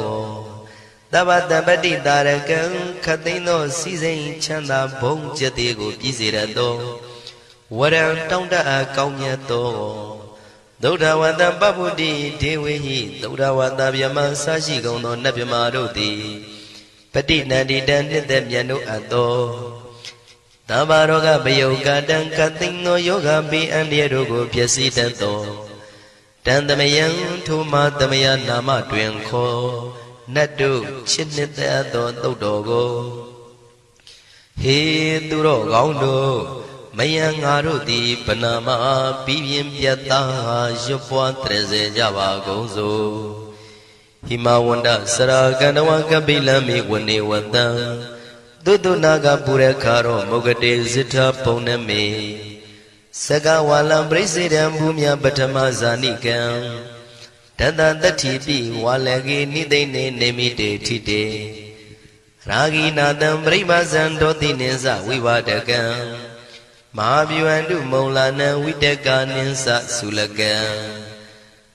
သဗ္ဗတပတိတာရကံခတ်သိမ်းသောစီစိန်ချမ်းသာဘုံကျက်သေးကိုပြည့်စေရသောဝရံတောင်းတအပ်ကောင်းမြတ်သောသုဒ္ဓဝတ္တပပုတ္တိဒေဝေဟိသုဒ္ဓဝတ္တဗျမဆရှိကုန်သောနတ်ဗျမတို့သည်ပဋိနန္တိတံနှစ်သက်မြတ်တို့အပ်သောသဗ္ဗရောဂဗယုကတံကသိင်သောယောဂပိအန္တရာတို့ကိုပျက်စီးတတ်သောတံသမယံထိုမာသမယနာမတွင်ခေါ်နတ်တို့ချစ်နှစ်သက်သောသုတ်တော်ကိုဟေသူတော်ကောင်းတို့မယံငါတို့သည်ဗနာမပြီးပြင်းပြတ်သားရွတ်ပွားတရစေကြပါကုန်စို့ဟိမဝန္တစရာကန္တဝကပိလံမိဝနေဝတံသုတုနာကပုရခါရောမုဂတေဇိထပုံနမေစကဝါလံပရိစေတံဘူမြပထမဇာနိကံတတတတိပိဝါလကေနိသိနေနေမိတေထိတေရာဂိနာတံပရိမဇံဒောတိနိသဝိဝဒကံမဟာဗျူဟန္တုမုံလာနံဝိတကာနိသသုလကံ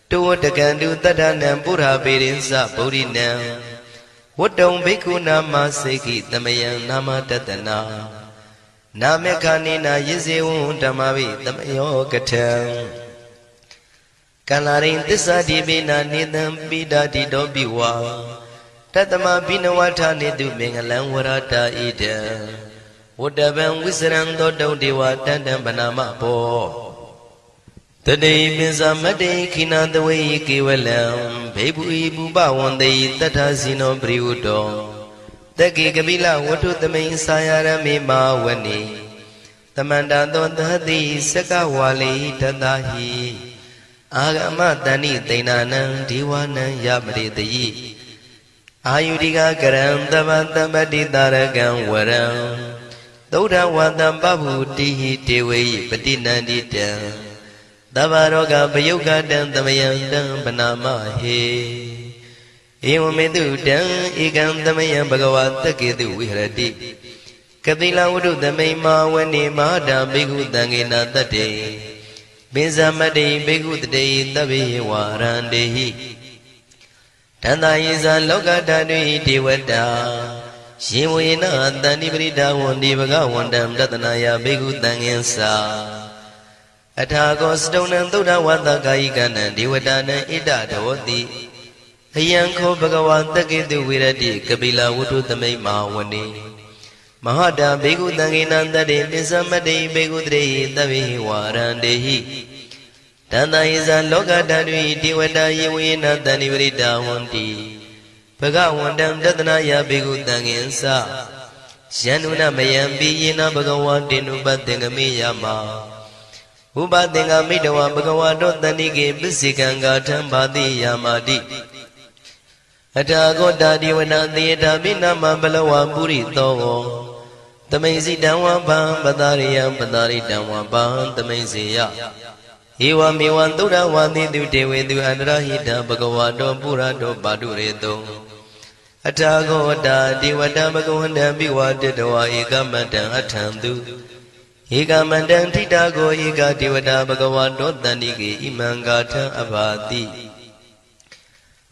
တောဝတကံတုတတ္ထနံပုရာပေရိသဗုဒ္ဓိနံဝတ္တုံဘိက္ခုနာမစေခိသမယံနာမတတနာနာမေခာနိနာယဇေဝံဓမ္မဝိသမယောကထံကန္လာရိန်သစ္စာတိပိနာနေတံပိဒာတိတောပိဝါတတမဘိနဝထာနေတုမင်္ဂလံဝရတာဣဒံဝတ္တဗံဝိစရံသောတုံဒေဝတန္တံဗနာမဘောတတိပိဇာမတေခိနာတဝေကေဝလံဘေဘူဤဘူပဝန္တေတတ္ထဇိနောပရိဟုတောတက္ကေကပိလဝတ္ထုသမိန်ဆာယရမေမာဝနေသမန္တသောသတိစကဝါလိတတဟိအာဂမတဏိသိဏနံဒေဝနံယမရိတယိအာယုရိကကရံသဗ္ဗတပ္ပတိတာရကံဝရံ သုဒ္ဓဝန္တံပဗုတိဟိတေဝေယပတိနန္တိတံသဗ္ဗရောဂပယုကတံသမယံတံပနာမဟေဧဝမေတုတံဧကံသမယံဘဂဝါတကေတုဝိဟရတိကပိလဝုဒ္ဓသမိမာဝနေမဟာတံဘိက္ခုတံဃေနတတ္တေပိဇမတ္တိဘိက္ခုတတေသဗ္ဗေဝါရန္တေဟိတန္တယေဇာလောကဓာတုဟိဒေဝတာရှင်ဝေနတန္တိပရိဒါဝန္တိဘဂဝန္တံတတနာယဘိက္ခုတံဃင်္စာအထာကောစတုံနံသုဒ္ဓဝတ္တကာယိကနံဒေဝတာနံဣဒဒောတိအယံခောဘဂဝါတကေတုဝိရတိကပိလဝုဒ္ဓသမိမာဝနေမဟာတာဘေကုတံဃေနံတတေပိစမတ္တိဘေကုတရေသဗ္ဗေဝါရန္တေဟိတန္တယေဇာလောကဓာတုဟိဒေဝတာယေဝေနတန္တိပရိဒါဝန္တိဘဂဝန္တံတတနာယဘေကုတံဃင်္စာယန္နုနမယံပိယေနဘဂဝါတေနုပသင်္ကမေယမဥပသင်္ကမိတဝဘဂဝါတောတန္တိကေပစ္စေကံဂါထံဘာတိယာမာတိအထာဂောတာဒီဝနာသေတာပိနမဘလဝပုရိသောသမိန်စီတံဝပံပတာရိယံပတာရိတံဝပံသမိန်စီယဧဝမေဝံသုဒ္ဓဝါတိတုတေဝေတုအန္တရဟိတဘဂဝါတောပုရတောပါတုရေတောအထာဂောတာဒီဝတံဘဂဝန္တံပိဝါတတဝါဧကမတံအထံတုဧကမတံထိတာကိုဧကဒေဝတာဘဂဝါတောတန္တိကေဣမံဂါထံအဘာတိ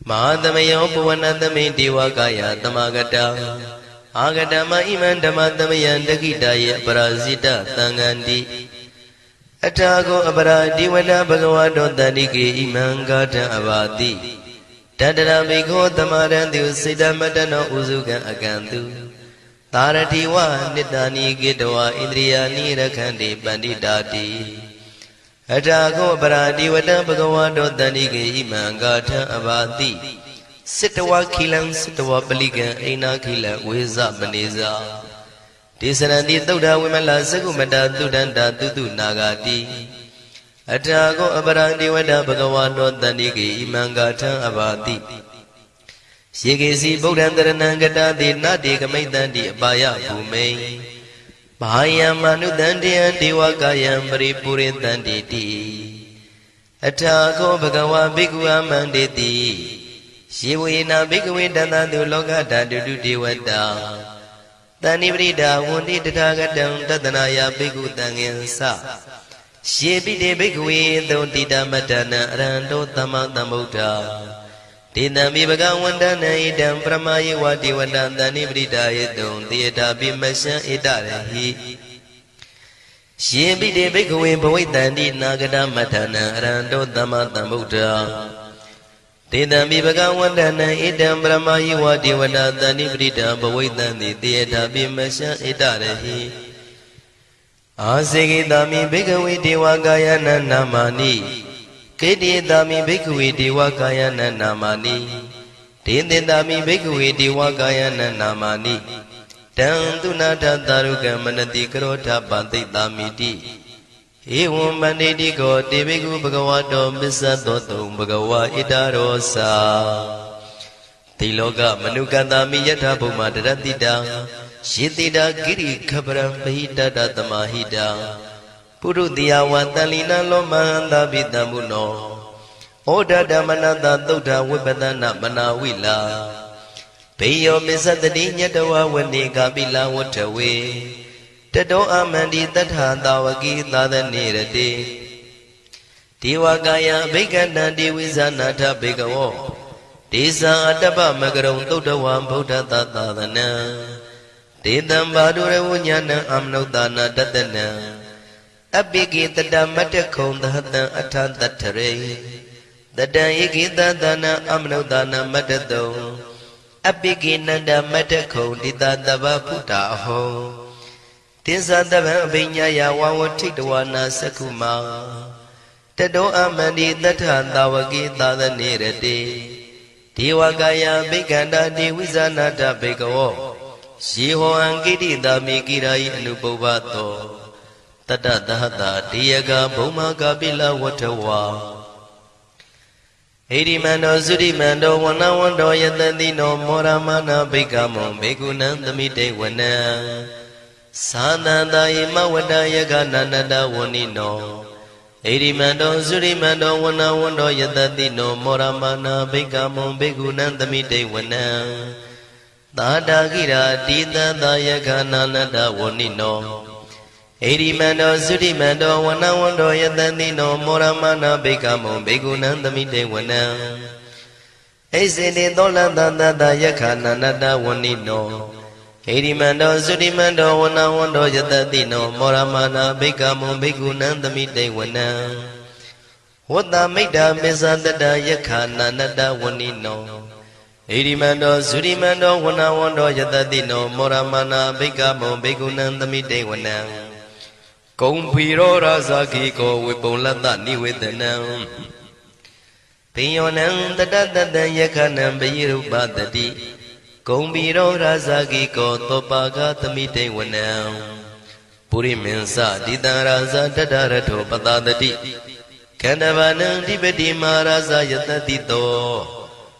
မဟာသမယောပဝနသမိဒေဝကာယသမဂတံအာဂတမဣမံဓမ္မသမယံတခိတယေအပရာဇိတသံဃန္တိအထာကိုအပရာဒီဝနာဘဂဝါတောတန္တိကေဣမံဂါထံအဘာတိတတရမိခောသမရံတုစေတမတနောဥစုကံအကံတုသာရတိဝနိတ္တာနိကေတဝဣန္ဒြိယာနိရခန္တိပန္တိတာတိအထာခောပရာဒီဝတံဘဂဝါတောတန္တိကေဣမံဂါထံအဘာတိစိတဝခိလံစိတဝပလိကံအိနာခိလံဝေဇမနေဇာဒေသရံတိသုဒ္ဓဝိမလသကုမတသုဒန္တာတုတုနာဂတိအထာခောအပရာဒီဝတဘဂဝါတောတန္တိကေဣမံဂါထံအဘာတိယေကေစီဗုဒ္ဓံတရဏံကတတိနတေကမိတ္တန္တိအပါယဘူမိန်ဘာယံမနုတန္တယံဒေဝကာယံပရိပုရိတန္တိတိအထာခောဘဂဝါဘိက္ခုအမန္တေတိယေဝေနဘိက္ခဝေတသတုလောကဓာတုတုဒေဝတာတဏိပရိဒါဝန္တိတထာဂတံတတနာယဘိက္ခုတံဃင်္စယေပိတေဘိက္ခဝေသုတိတမတ္တနံအရဟံတောသမ္မာသမ္ဗုဒ္ဓဒေတံမိဘဂဝန္တနံဣတံပရမယေဝဒေဝတံတဏိပရိဒါယေတုံသေတာပိမရှံဣတရဟိယေပိတေဘိက္ခဝေဘဝိတန္တိနာဂတမတ္တနံအရဟံတောသမ္မာသမ္ဗုဒ္ဓဒေတံမိဘဂဝန္တနံဣတံပရမယေဝဒေဝတာတဏိပရိဒါဘဝိတန္တိသေတာပိမရှံဣတရဟိအာစေကိတာမိဘိက္ခဝေဒေဝကာယနနာမာနိကေတိတာမိဘိက္ခဝေဒေဝကာယနနာမာနိဒေသင်တာမိဘိက္ခဝေဒေဝကာယနနာမာနိတံသူနာထတာရုကမနတိကရောထပတိတာမိတိဧဝံမန္တေတိကောတေဘိက္ခုဘဂဝါတောပစ္စသောတုံဘဂဝါဣတရောစာတိလောကမနုကတာမိယထာဘုမတရတိတံယေတိတာဂိရိခပရံပဟိတတသမာဟိတံပုရုတိယဝံတလိနံလောမဟန္တာပိတံမုနောဩဒဓမ္မနတသုဒ္ဓဝိပဒနာမနာဝိလာဘေယောမစ္စတတိညတဝဝနေကပိလဝတ္ထဝေတတောအမန္တိတထသာဝကိသာသနေရတိဒေဝကာယဘိက္ခဏံတိဝိဇာနာထဘေကဝောဒေဇာအတ္တပမကရုံသုဒ္ဓဝံဗုဒ္ဓသာသနံဒေတံဘာဒုရဝဉာဏံအမနုဿာနာတတနံအပိကိတတမတ္တခုံသဟတံအထတထရေတတံဧကိတသနံအမနုဿာနာမတ္တတုံအပိကိနန္ဒမတ္တခုံတိတတဗ္ဗဖုတာအဟောတိသတဗံအဘိညာယဝဝထိတဝနာသက္ခုမာတတောအမန္တိတထသာဝကိသာသနေရတိဒေဝကာယဘိက္ခန္တာတိဝိဇာနာတဘေကဝောယေဟောအံကိတိတာမိကိရာယိအနုပုဗ္ဗတောတတသဟတာဒေယကဘုံမကပိလဝတ္ထဝါဣရိမန္တောသုရိမန္တောဝနဝန္တောယတတိနောမောရမနာဘိက္ခမောဘေကုဏံသမိတေဝနံ Sananda ima wadayaka nanada wanino Erimando Surimando wana wando yadadino Moramana Bekamon Begunandamite wana Tadagira Dita Dayaka nanada wanino Erimando Surimando wana wando yadadino Moramana Bekamon Begunandamite wana Esene dolanda Dayaka nanada wanino Erimando Surimando wana wando yadadino Moramana Bekamon Begunandamite wana Wata Mida Mizandada Yakana Nada wanino Erimando Surimando wana wando yadadino Moramana Bekamon Begunandamite wana Kumpiro Razaki ko Wipolata Niwedana Piyonan Tadada Yakana Beirubadadi Kumbiro Razaki ko Topaga Tamite wana Puri Mensa Dita Raza Dadarato Patadati Kandavanan Dibedi Maharaza Yatadito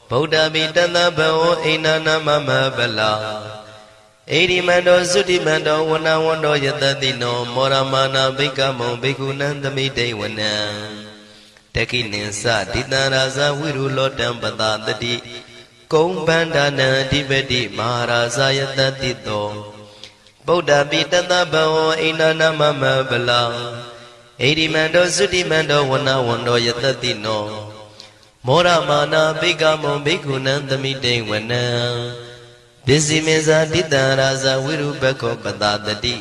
Buddha Mitana Bao Einana Mama Bala Erimando Sudimando wana wando yatadino Moramana Bekamon Begunandamite wana Teki Ninsa Dita Raza Wiru Lotam Patadati Kumbandana Dibedi Maharaza Yatadito Buddha Mitana Bao Einana Mama Bala Erimando Sudimando wana wando yatadino Moramana Bekamon Begunandamite wana Bisimeza Dita Raza Wiru Beko Patadati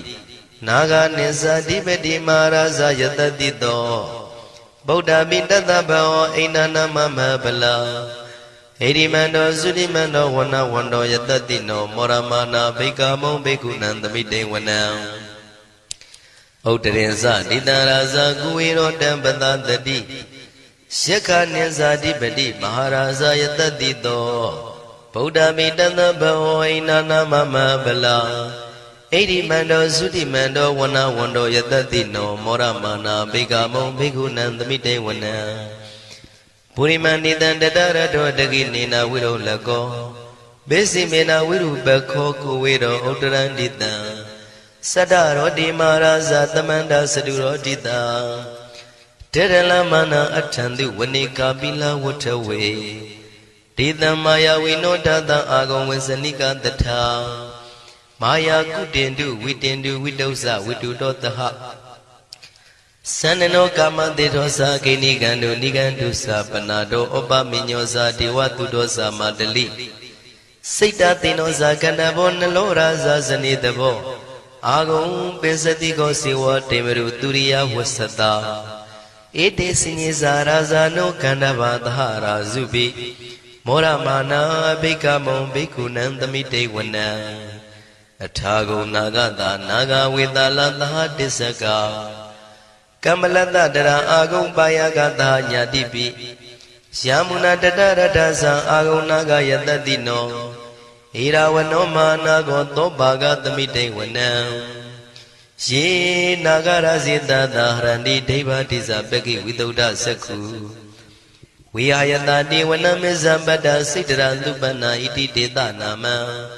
Naga Nisa Dibedi Maharaza Yatadito Buddha Mitana Bao Einana Mama Bala Erimando Sudimando wana wando yatadino Moramana Bekamon Begunandamite wana Uttarinsa Dita Raza Guwiro Patadati Shekha Nisa Dibedi Maharaza Yatadito Buddha Mitana Bao Einana Mama Bala Erimando Sudimando wana wando yatadino Moramana Bekamon Begunandamite wana Purimanidan Dadarato Daginina Wiru Lako Besimena Wiru Beko Kuwiro Uttarandita Sadaro Di Maharaza Tamanda Saduro Dita Teralamana Attandu Wanika Bila Watawe Dita Maya Winodata Agon Wensanika Data Maya Kutindu Witindu Widosa Widudotaha Sanano Kamante Dosa Kinigandu Nigandusa Panado Opa Minyosa Diwatu Dosa Madali Sita Tinosa Kanabon Loraza Zanidabo Agon Pesatiko Siwa Temeru Turiya Wasata Ete Sinisa Raza no Kanavadhara Zubi Moramana Bekamon Begunandamite wana Atago Nagada Naga Vidala Disaka Kamalata Dara Agon Bayagata Nyadibi Syamuna Dadarasa Agon Naga Yatadino Irawanoma Nago Tobaga Tamite wana Ye Nagara Zita Dahrandi Deva Tizabeki Widoda Saku We Ayatadi Wanamizambada Sidra Lubana Iti Deta Nama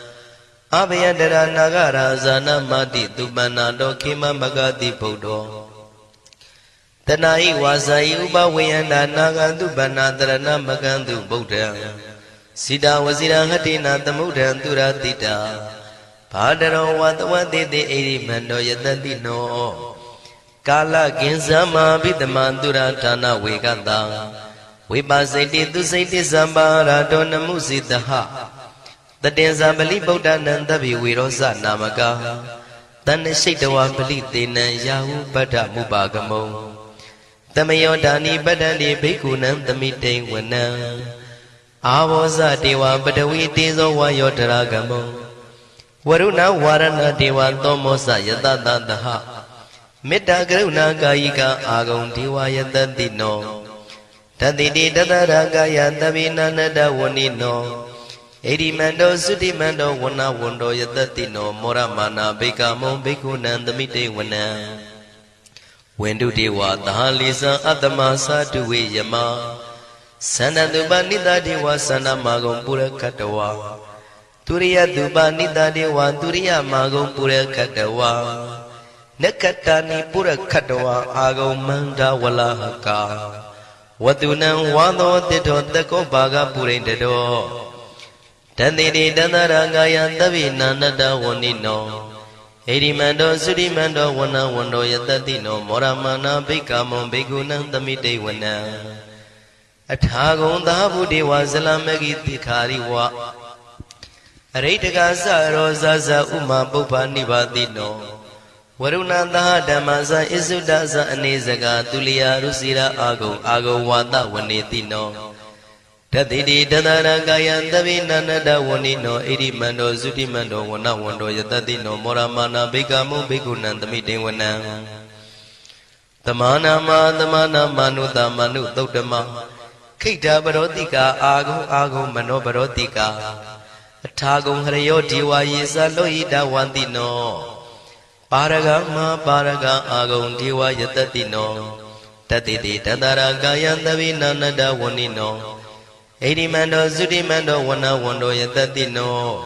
Abhyadara Nagara Zana Mati Dubana Dokima Magadi Podo Tanai Wasai Uba Wayanda Naga Dubana Dharana Magandu Buddha Sida Wazira Hatina Tamuda Duratita Padaro Watawati de Erimando Yatadino Kala Ginsama Vidamandura Tana Weganda Vipasiti Dusiti Sambara Dona Musitaha The Denzabali Buddha Nandavi Virosa Namaka Tanishitawa Palitina Yahu Bada Mubagamo Tamayodani Badani Bikunam Tamite Wana Avosa Dewa Badawi Tizo Wayotaragamo Waruna Warana Dewa Tomosa Yatadaha Meta Gruna Gayika Agon Dewa Yatadino Tadidi Dadaragaya Davina Nada Wanino Erimando Sudimando Wana Wondo Yatatino Moramana Bekamon Bekunandamite Wana Wendu Dewa Tahalisa Adamasa Duwe Yama Sananduba Nida Dewa Sana Magom Pura Katawa Turiya duba nida dewa Turiya magong pura kadawa Nekatani pura kadawa Agong manda wala haka Watunang wado tito Tako baga purin dedo Tandini dandarangaya Tabi nanada wanino Edimando sudimando wana wando yatatino Moramana bikamo bigunang tamite wana Atagong dabu dewa Salamagi tikhari wa Reitaka rosa za uma bupa nibadino Warunanda damasa isudasa anezaga tulia rusira ago wata wanetino Tatidi dadara gaya tabi nanada wanino Edimando sudimando wana wando yatatino Moramana bikamu bikunan tamite wana Tamana manuta manu tautama Kita barotika ago mano barotika Thagong harayo diwa yesa loida wantino Paraga agong diwa yatatino Tatiti tatara gaya tabi nanada wanino Edimando sudimando wana wando yatatino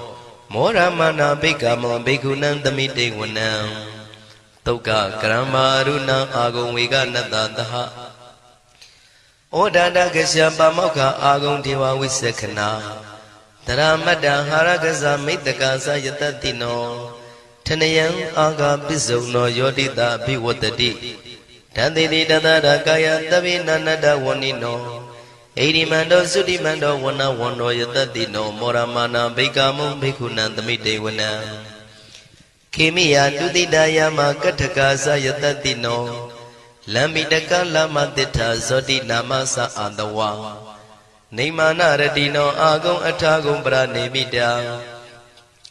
Moramana bikamo bikunan tamite wana Toka karama runa agong wega natataha Odada gasya pamoka agong diwa wisekana Taramada haragaza mitagasa yatatino Tanayang aga bisono yodita biwatati Tandidi dadara kaya tabi nanada wanino Edimando sudimando wana wando yatatino Moramana bikamu bikunan tamite wana Kimiya dudidaya makatakasa yatatino Lambidaka lama tita zodi namasa andawa Neimana radino agong atagong pranimida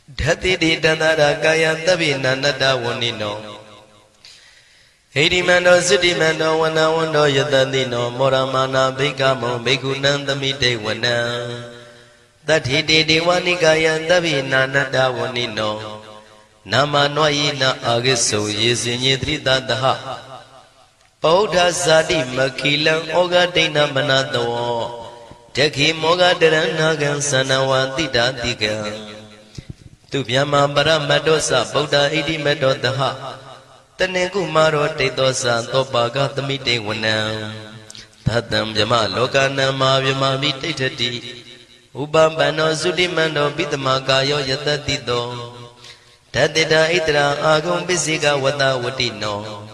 Dhatidi dandara kaya tabi nanada wanino Edimando sudimando wana wando yatatino Moramana bikamo bikunan tamite wana Tathidi diwani kaya tabi nanada wanino Nama noyina agiso yesinye trita daha Paudha sadi makilang oga dina manatawo Tekhi moga deranagan sanawati datiga Tupyama paramadosa Paudha iti medodaha Taneku maro tetosa topaga tamite wana Tatam jama lokana mavyama vititati Ubambano sudimando bitamakayo yatatito Tatida itra agong bisika wata watino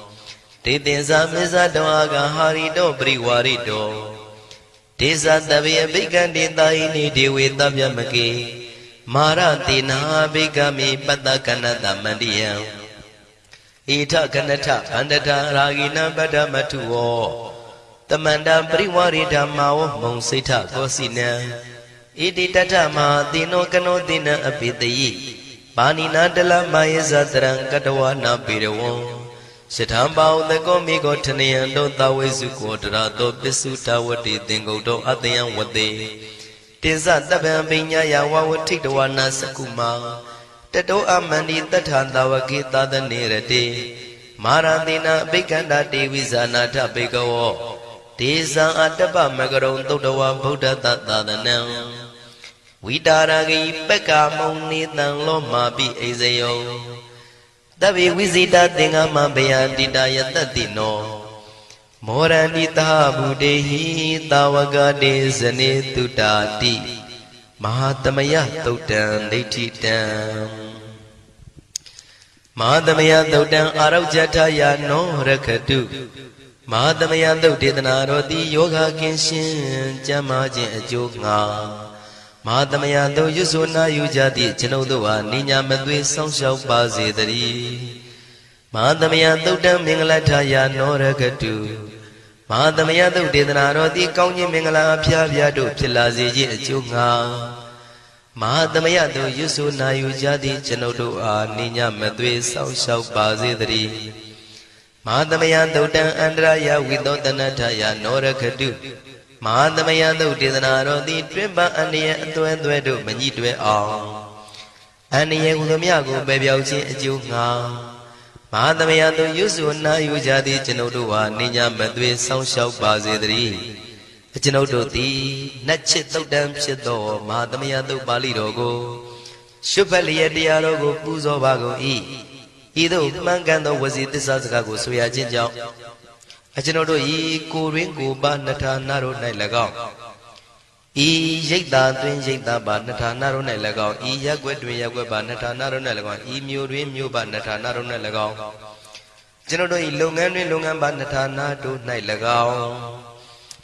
Titinsa misa doaga harido priwarido Tisa tabi abikandi taini diwi tabyamaki Maratina abikami patakanata mandiya Ita kanata pandata ragina badamatuo Tamanda priwarida mao monsita kosina Iti tata mahatino kanotina apitayi Panina dala mayesa terang katawana pirawo Sithambao thako miko thanayando tawesu kodarato pisu tawati tingoto atayan wate Tinsa taban pinyaya wawatiktawana sakuma Tato amandi tathantawaki tadanirate Marantina bikanda devizana tapikawo Tisa atapa magarong totawa buddha tatadanam Vidaragi peka mauni tang loma bi ezayo Tabi visita tinga mabaya didaya tatino Morandita budehi tawagade zane tutati Mahatamaya tautan detitam Mahatamaya tautan araujataya no rakatu Mahatamaya tautitana roti yoga kinshin jamajin ajoga Mahatamaya do yusuna yujati chinoduwa ninya madwe songshau pazedari Mahatamaya tautan mingalataya no rakatu Mahatamaya tautitana roti kaunyi mingala pyapyadu pilazeji ajoga Mahatamaya do yusuna yujati chinoduwa ninya madwe songshau pazedari Mahatamaya tautan andraya vidotanataya no rakatu Mahatamaya tautitana roti twimba aniya atwendwedu manyitwe aung Aniya udamyago bebyauchin ajoga Mahatamaya do yusuna yujati chinoduwa ninya madwe songshau pazedari Chinodu ti nachit tautan phit do Mahatamaya do pali ro ko Shupali Dialogo Puzo Bago E. Either Mangando was it the Sazgago Suya Jinjao. Ajinodo E. Kuringo Banata Naro Nailago. E. Jada Twin Jada Banata Naro Nailago. E. Yagwedwin Banata Naro Nailago. E. Murim Banata Naro Nailago. Genodo E. Lungan Banata Nado Nailago.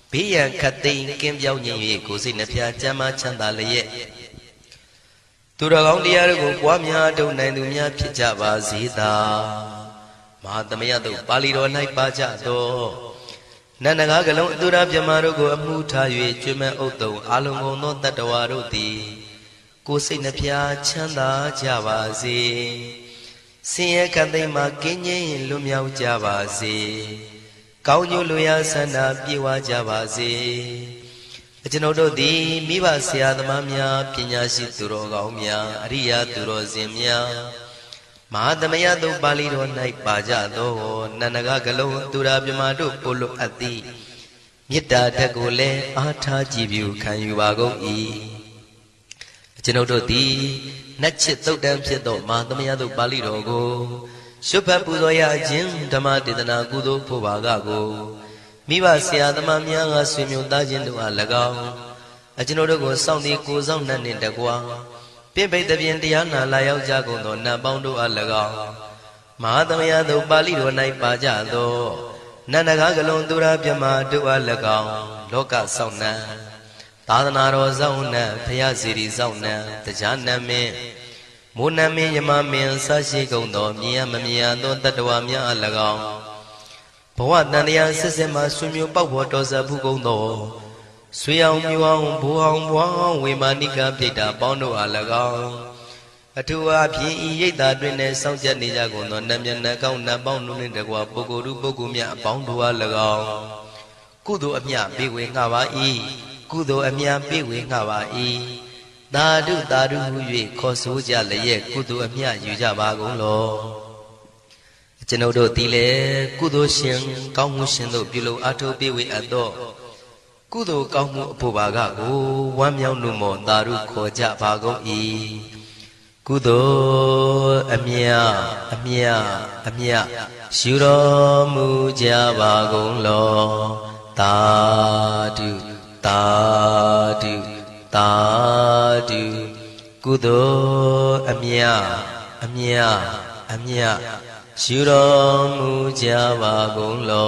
Pia Katin Kim Yao Yi Kusin Pia Jama Chandalaye. To the long Diago, Guamia, Donandumia, Pijava, Zita Matamaya, Palido, Night Baja, do Nanagalo, Dura Yamarogo, Muta, Juma Oto, Alongo, not that Waroti Kusin Pia Chanda, Java, Z Sia Kadema, Kenya, Lumia, Java, Z Kaunyu Luya Sana, Piwa, Java, Z Ajinodo di miwa siya damamya pinyashi turo gaumya ariya turo zimya mahadamaya do baliro nai paja do nanaga galo tura byamado polo ati mitta dhakole atha jibyu khanyu ba gong I Ajinodo di natchit thudan phit do mahadamaya do baliro ko shubha puzoya jin dhamma dedana kudo pho ba ga ko Miva Sia the Mamia, Swimmu Dajin to Alagao, Ajinodo, Soundy, Kuzon, and Indagua, Pepe the Viendiana, Layao Jago, Nabondo Alagao, Mahadamaya do Balido Nai Pajado, Nanagagalon Dura Piama do Alagao, Loka Sauna, Tadanaro Zauna, Payasiri Zauna, the Janame, Muname Yamame, Sashi Gondo, Mia Mamia, no Tatuamia Alagao. What Nania Sesema Sumio Pawatos Abugondo Suyang Muang Buang Wimanika Pita Bondo Alagao Atua Pi Yeta Drine Sound Janijago Namian Nakauna Bondo in the Guapogu Bogumia Bondo Alagao Kudo Amia Biwi Hawaii Kudo Amia Biwi Hawaii Dadu Dadu Kosuja Leye Kudo Amia Yujabago Lo Genodo Dile, Kudo Shin, Kamu Shindo below Ato Biwi Ado Kudo Kamu Pubago, Wamyao Numo, Daru Koja Bago E Kudo Amia Shuro Muja Bago Lo Tadu Kudo Amia Shuro Muja Bago Lo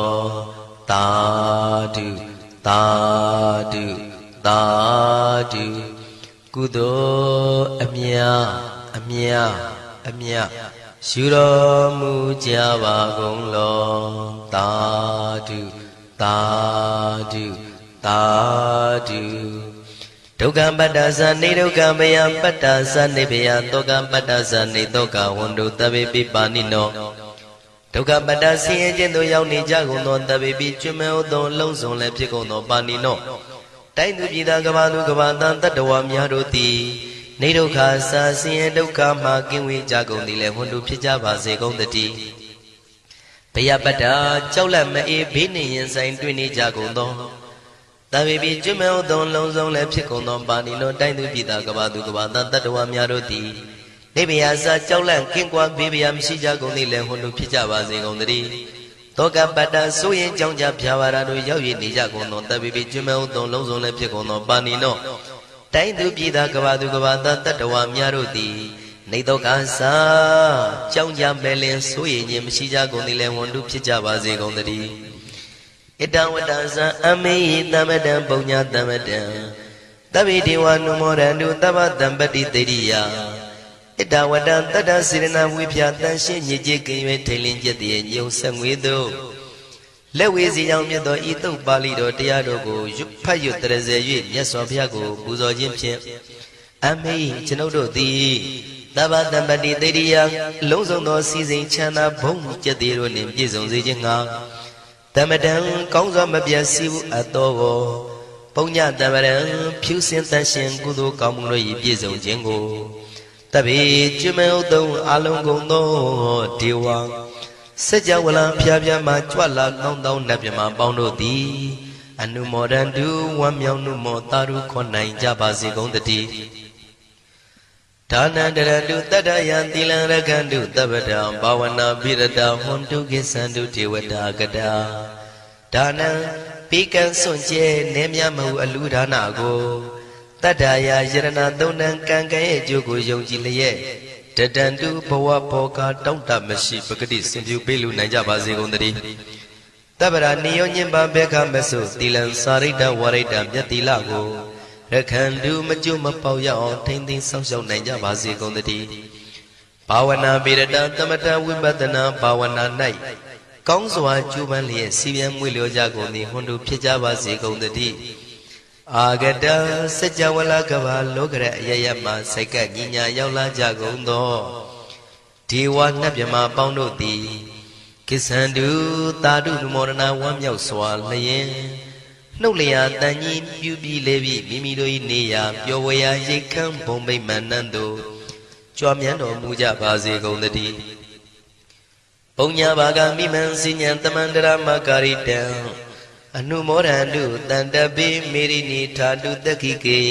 Tadu Kudo Amia Shuro Muja Bago Lo Tadu Dokam Badasa Nidokam Bayam Badasa Nibia Dokam Badasa Nidoka Wando Tabi Pipanino Dokam Badasi Agendo Yauni Jagono Tabi Chumel Don Lonson Lepsicono Panino Time to be the Gavanu Gavadan Tadawam Yaruti Nidoka Sasi Dokam Makiwi Jagon Dile Wando Pijava Segon the tea Payabada Cholam E Bini inside Twini Jagono Tabi Jumel Don Lonson Lepsicono Panino Time to be the Gavadu Gavadan Tadawam Yaruti Nebiasa Cholan Kingwa Bibiam Shijagoni Lehono Pijava Zingondri Toga Bada Suyin Jonja Piavarado Yawi Nijagono Tabi Jumel Don Lonson Lepsicono Panino Time to be the Gavadu Gavadan Tadawam Yaruti Nidoka Sa Jonja Melin Suyin Shijagoni Lehono Pijava Zingondri Idawadaza Ami Damadan Bonya Damadan Tabi Diwan Morandu Tabatan Badi Teria Ita wadan tada sirena wipya tanshin Nijiki Tailin Jeti Yung Sangwido Lewizi Yang Mido Ito Balido Tiadogo Yupayu Tereze Yaswapiago Buzo Jimche Ami Chinodo Di Tabatan Badi Teria Lozon no Season Chana Bong Jetiro Nim Jizon Zijinga Tamadan Kongzo Mabia Siu Atogo Ponya Tamadan Pusin Tanshin Kudo Kamuno Yizon Jingo Tabi Jumel Don Alongo no Diwa Sajawala Piabia Machwala Nondon Nabima Bondo Di Anu Morandu Wamyao Numo Taru Konai Jabasi Gondati ဒါနန္တရတုတတ္တယံသီလံရခန္တုတပ္ပတံဘာဝနာပိရတဟွန်တုကိသန္တုဒေဝတာကတာဒါနံပိကံစွန့်ကျဲနေမြမဟုအလူဒါနကိုတတ္တယာယရဏသုံးတန်ကံကံရဲ့အကျိုးကိုယုံကြည်လျက်တတန္တုဘဝဘောကတောင့်တမရှိပဂတိစင်ပြုပေးလူနိုင်ကြပါစေကုန်သတည်းတပ္ပရာနိယောညင်ပါဘေခမဆုသီလံစာရိတ္တဝရိတ္တမြတ်တိလကိုရခန္တုမကျွမပေါရအောင်ထိမ့်သိမ်းဆောင်ရှောက်နိုင်ကြပါစေကုန်သတည်းဘာဝနာပိရတသမထဝိပဿနာဘာဝနာ၌ကောင်းစွာကျူးပန်းလျက်စီပြန်မွေလျောကြကုန်သည်ဟွန်တုဖြစ်ကြပါစေကုန်သတည်းအာဂတစัจ java လကဘာလောကရအယယမစိတ်ကညီညာရောက်လာကြကုန်သောဒေဝနတ်မြမပေါင်းတို့သည်ကိစ္ဆန္တုသာဓုနမောဒနာဝမ်းမြောက်စွာလျင်နှုတ်လျာတန်ကြီးပြူပြီးလေပြီးမိမိတို့၏နေရာပျော်ဝေရာရိတ်ခမ်းဘုံမိတ်မှန်နှံ့သို့ကြွမြန်းတော်မူကြပါစေကုန်သတည်းပုံညာဘာဂမိမံစိညာတမန္တရမကာရိတံအနုမောဒန္တုတန္တပိမေရိနိထာတုတက္ခိကေ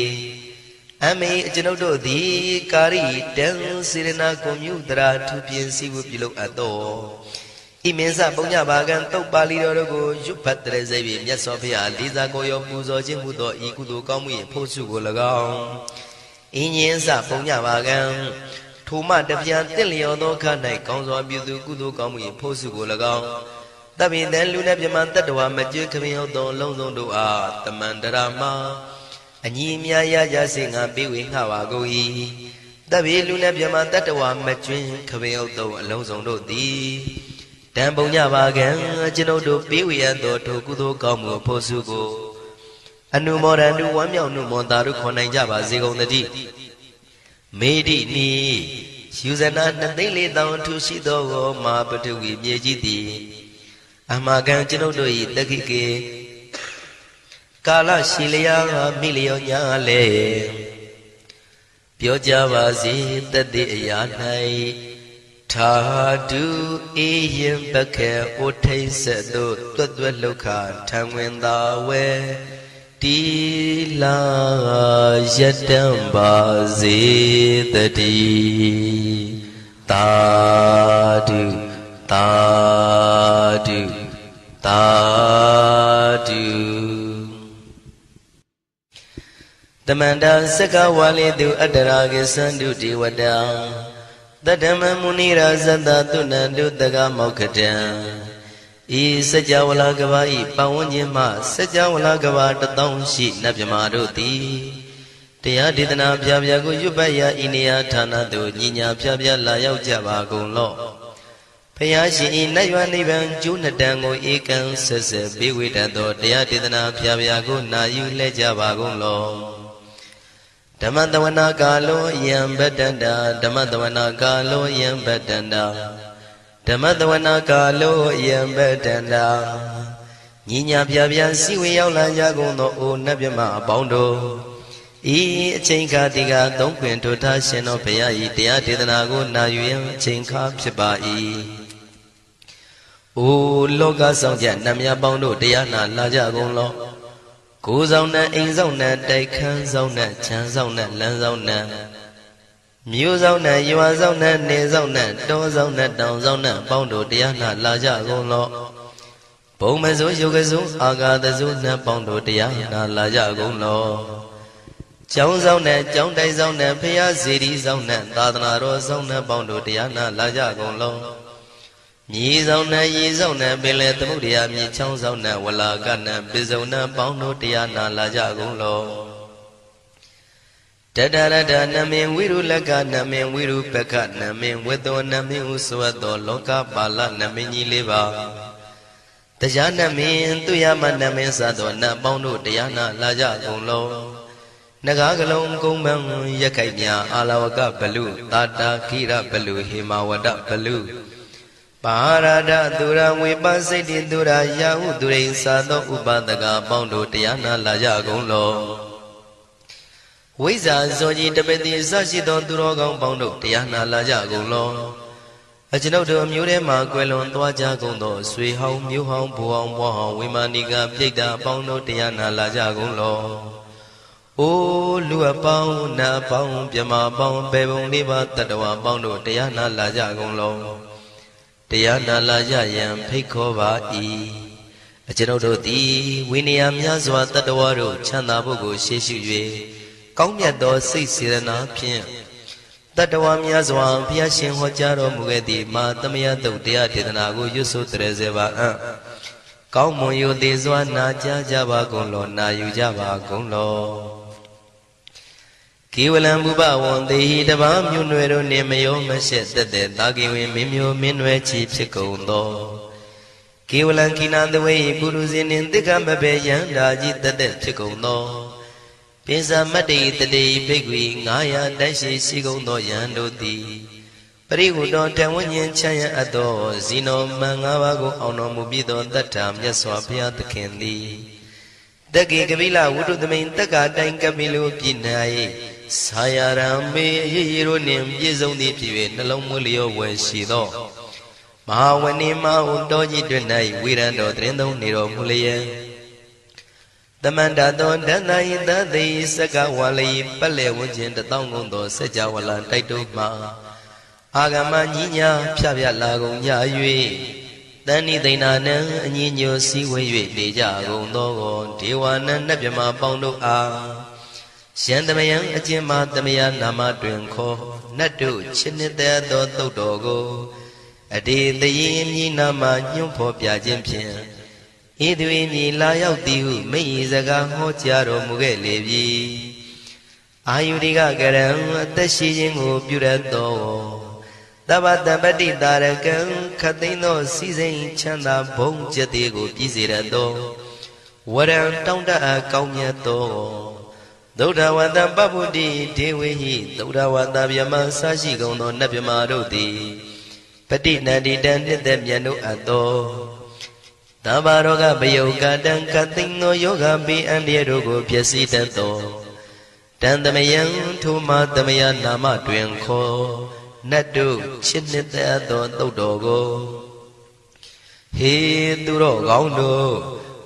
အမေအကျွန်ုပ်တို့သည်ကာရိတံစေရနာကွန်မြူတရာထူပြင်းစီဝပြုလုပ်အပ်သောဣမင်းစပုံညာဘာကံတုတ်ပါဠိတော်တို့ကိုရွတ်ဖတ်တဲ့စိတ်ဖြင့်မြတ်စွာဘုရားလေးစားကိုရောပူဇော်ခြင်းမှုသောဤကုသိုလ်ကောင်းမှု၏ဖို့စုကို၎င်းအင်းရင်စပုံညာဘာကံထိုမှတပြားတင့်လျော်သောခ၌ကောင်းစွာပြုစုကုသိုလ်ကောင်းမှု၏ဖို့စုကို၎င်းတပိတံလူနဲ့ပြမတတ္တဝါမကျွခမင်းဟုတ်သောလုံးစုံတို့အားတမန္တရာမှာအညီအမြရကြစေငါပေးဝေငှပါကုန်၏တပိလူနဲ့ပြမတတ္တဝါမကျွင်းခမင်းဟုတ်သောအလုံးစုံတို့သည်တံပုံညပါကံကျွန်ုပ်တို့ပေးဝေရသောထိုကုသိုလ်ကောင်းမှုဖို့စုကိုအနုမောဒန္တုဝမ်းမြောက်နှုမောတာတို့ခေါ်နိုင်ကြပါစေကုန်သတည်းမေတိနိယူဇနာ2,400,000ထူရှိသောမာပထဝီမြေကြီးသည်အမကံကျွန်ုပ်တို့၏တက္ခိကေကာလရှိလျာမိလျောညာလေပြောကြပါစေတတိအရာ၌ထာတုအေယံပခေဩထိတ်ဆက်သို့တွတ်တွတ်လောက်ခထံဝင်သာဝဲတီလာယတံပါစေတတိသာဓုသာဓုသာဓုတမန္တစကဝါလေတုအတ္တရာကိသန္တုဒေဝတံတတ္တမမုနိရာဇတသုဏန္တုတကမောက္ခတံဤစัจ java လကဘာဤပတ်ဝန်းကျင်မှစัจ java လကဘာ1000ရှိနတ်မြမာတို့သည်တရားဒေသနာပြပြကိုရွတ်ပတ်ရာဤနေရာဌာနသို့ညီညာပြပြလာရောက်ကြပါကုန်လော့ဖယားရှင်ဤနတ်ရွာနိဗ္ဗာန်ကျိုးနှစ်တန်ကိုဧကံဆက်ဆက်ပေးဝေတတ်သောတရားဒေသနာပြပြကိုနာယူလဲကြပါကုန်လော့ဓမ္မတဝနာကာလောယံဗတ္တန္တာဓမ္မတဝနာကာလောယံဗတ္တန္တာဓမ္မတဝနာကာလောယံဗတ္တန္တာညီညာပြပြစီဝေရောက်လာကြကုန်သောအိုနတ်မြမအပေါင်းတို့ဤအချိန်ခါတိကသုံးခွင်ထိုထားရှင်တော်ဘုရားဤတရားဒေသနာကိုနာယူရန်အချိန်ခါဖြစ်ပါ၏အိုလောကဆောင်ကြနတ်မြတ်ပေါင်းတို့တရားနာလာကြကုန်လောကိုယ်ဆောင်နဲ့အိမ်ဆောင်နဲ့တိုက်ခန်းဆောင်နဲ့ခြံဆောင်နဲ့လမ်းဆောင်နဲ့မြို့ဆောင်နဲ့ရွာဆောင်နဲ့နေဆောင်နဲ့တောဆောင်နဲ့တောင်ဆောင်နဲ့ပေါင်းတို့တရားနာလာကြကုန်လောဘုံမစိုးယုတ်ကစိုးအာဂါသစိုးနဲ့ပေါင်းတို့တရားနာလာကြကုန်လောကျောင်းဆောင်နဲ့ကျောင်းတိုက်ဆောင်နဲ့ဖျားစီရီဆောင်နဲ့သာသနာတော်ဆောင်နဲ့ပေါင်းတို့တရားနာလာကြကုန်လောမြေဆောင်နဲ့ရေဆောင်နဲ့ပင်လယ်သမုဒ္ဒရာမြေချောင်းဆောင်နဲ့ဝလာကနဲ့ပိစုံနဲ့ပေါင်းတို့တရားနာလာကြကုန်လောတတရတနမင်ဝိရုလကနမင်ဝိရုပကနမင်ဝေသောနမင်ဟုဆိုသောလောကပါဠနမင်ကြီးလေးပါတရားနမင်သူရမနမင်စသောနတ်ပေါင်းတို့တရားနာလာကြကုန်လောနဂါကလုံးကုံမံရက်ခိုက်မြအာလဝကဘလူတာတာခိရဘလူဟေမဝဒဘလူပါရဒသူရဝေပစိတ်တိသူရယာဟုသူရိသာသောဥပဒကပေါင်းတို့တရားနာလာကြကုန်လောဝိဇ္ဇာဇောကြီးတပတိအစရှိသောသူတော်ကောင်းပေါင်းတို့တရားနာလာကြကုန်လောအကျွန်ုပ်တို့အမျိုးထဲမှကွယ်လွန်သွားကြကုန်သောဆွေဟောင်းမျိုးဟောင်းဘိုးဟောင်းဘွားဟောင်းဝိမာနိကပြိတ္တာပေါင်းတို့တရားနာလာကြကုန်လောဩ အိုလူအပေါင်းနတ်အပေါင်းမြမပေါင်းဘေဘုံလေးပါတတ္တဝါပေါင်းတို့တရားနာလာကြကုန်လုံးတရားနာလာကြရန်ဖိတ်ခေါ်ပါ၏အကျွန်ုပ်တို့သည်ဝိနည်းများစွာတတ္တဝါတို့ချမ်းသာဖို့ကိုရှေ့ရှု၍ကောင်းမြတ်သောစိတ်စေတနာဖြင့်တတ္တဝါများစွာဘုရားရှင်ဟောကြားတော်မူခဲ့သည့်မာသမယတုတ်တရားဒေသနာကိုရွတ်ဆိုတရစေပါအံ့ကောင်းမွန်ရိုသေစွာနာကြားကြပါကုန်လောနာယူကြပါကုန်လောကေဝလံဘုဘဝံတေဟိတဘာမြို့နွယ်တို့နှင့်မယောမရှက်သက်သက်တာကိဝင်မင်းမျိုးမင်းနွယ်ချီဖြစ်ကုန်သောကေဝလံကိနံတဝေပုရုဇဉ်နှင့်တိက္ကမဘေယံဓာကြီးသက်သက်ဖြစ်ကုန်သောပိစမတ္တိတတိဘိက္ခွေ900တိုက်ရှိကုန်သောယံတို့သည်ပရိဟုတောတဝဉ္ဉ္ချမ်းရအပ်သောဇီနောမံ5ပါးကိုအောင်တော်မူပြီးသောတတ္ထာမြတ်စွာဘုရားသခင်သည်တက္ကေကပိလဝုဒ္ဓသမိန်တက္ကာတိုင်ကပိလိုပြည်၌ဆာယရံမေအေရေတို့နှင့်ပြည့်စုံသည်ဖြစ်၍နှလုံးမွေးလျော်ဝယ်ရှိသောမဟာဝဏိမဟုတောကြီးတွင်၌ဝိရံတော်တရင်သုံးနေတော်မူလျက်တမန္တသောဒန္တယိသတိစကဝါလိပတ်လေဝဉ္ခြင်းတောင်းကုန်သောစัจ java လတိုက်တို့မှအာဂမညီညာဖြဖြလာကုန်ကြ၍တဏိသိဏနံအညီညွတ်စည်းဝေး၍နေကြကုန်သောဒေဝနံနတ်မြမပေါင်းတို့အားရှန္တမယံအကျဉ်းမသမယနာမတွင်ခေါ်နတ်တို့ချစ်နှစ်သက်သောသုတ်တော်ကိုအတေတယင်းမြည်နာမညွှန်းဖော်ပြခြင်းဖြင့်ဤသူ၏မြည်လာရောက်သည်ဟုမိ၏စကားဟောကြားတော်မူခဲ့လေပြီအာယုရိကကရံအသက်ရှိခြင်းကိုပြုရသောသဗ္ဗတပတ္တိတာရကံခတ်သိမ်းသောစီစိန်ချမ်းသာဘုံကျက်သေးကိုပြည့်စေရသောဝရံတောင်းတအပ်ကောင်းမြတ်သောသုဒ္ဓဝတ္တပပုတ္တိဒေဝေဟိသုဒ္ဓဝတ္တဗျမဆရှိကုန်သောနတ်ဗျမတို့သည်ပฏิနန္တိတံနှစ်သက်မြတ်တို့အပ်သောသဗ္ဗရောဂပယုကတံကသိင်သောယောဂပိအန္တရာတို့ကိုဖြည့်ဆည်းတတ်သောတန်သမယံထိုမသမယနာမတွင်ခေါ်နတ်တို့ချစ်နှစ်သက်သောသုတ်တော်ကိုဟေသူတော်ကောင်းတို့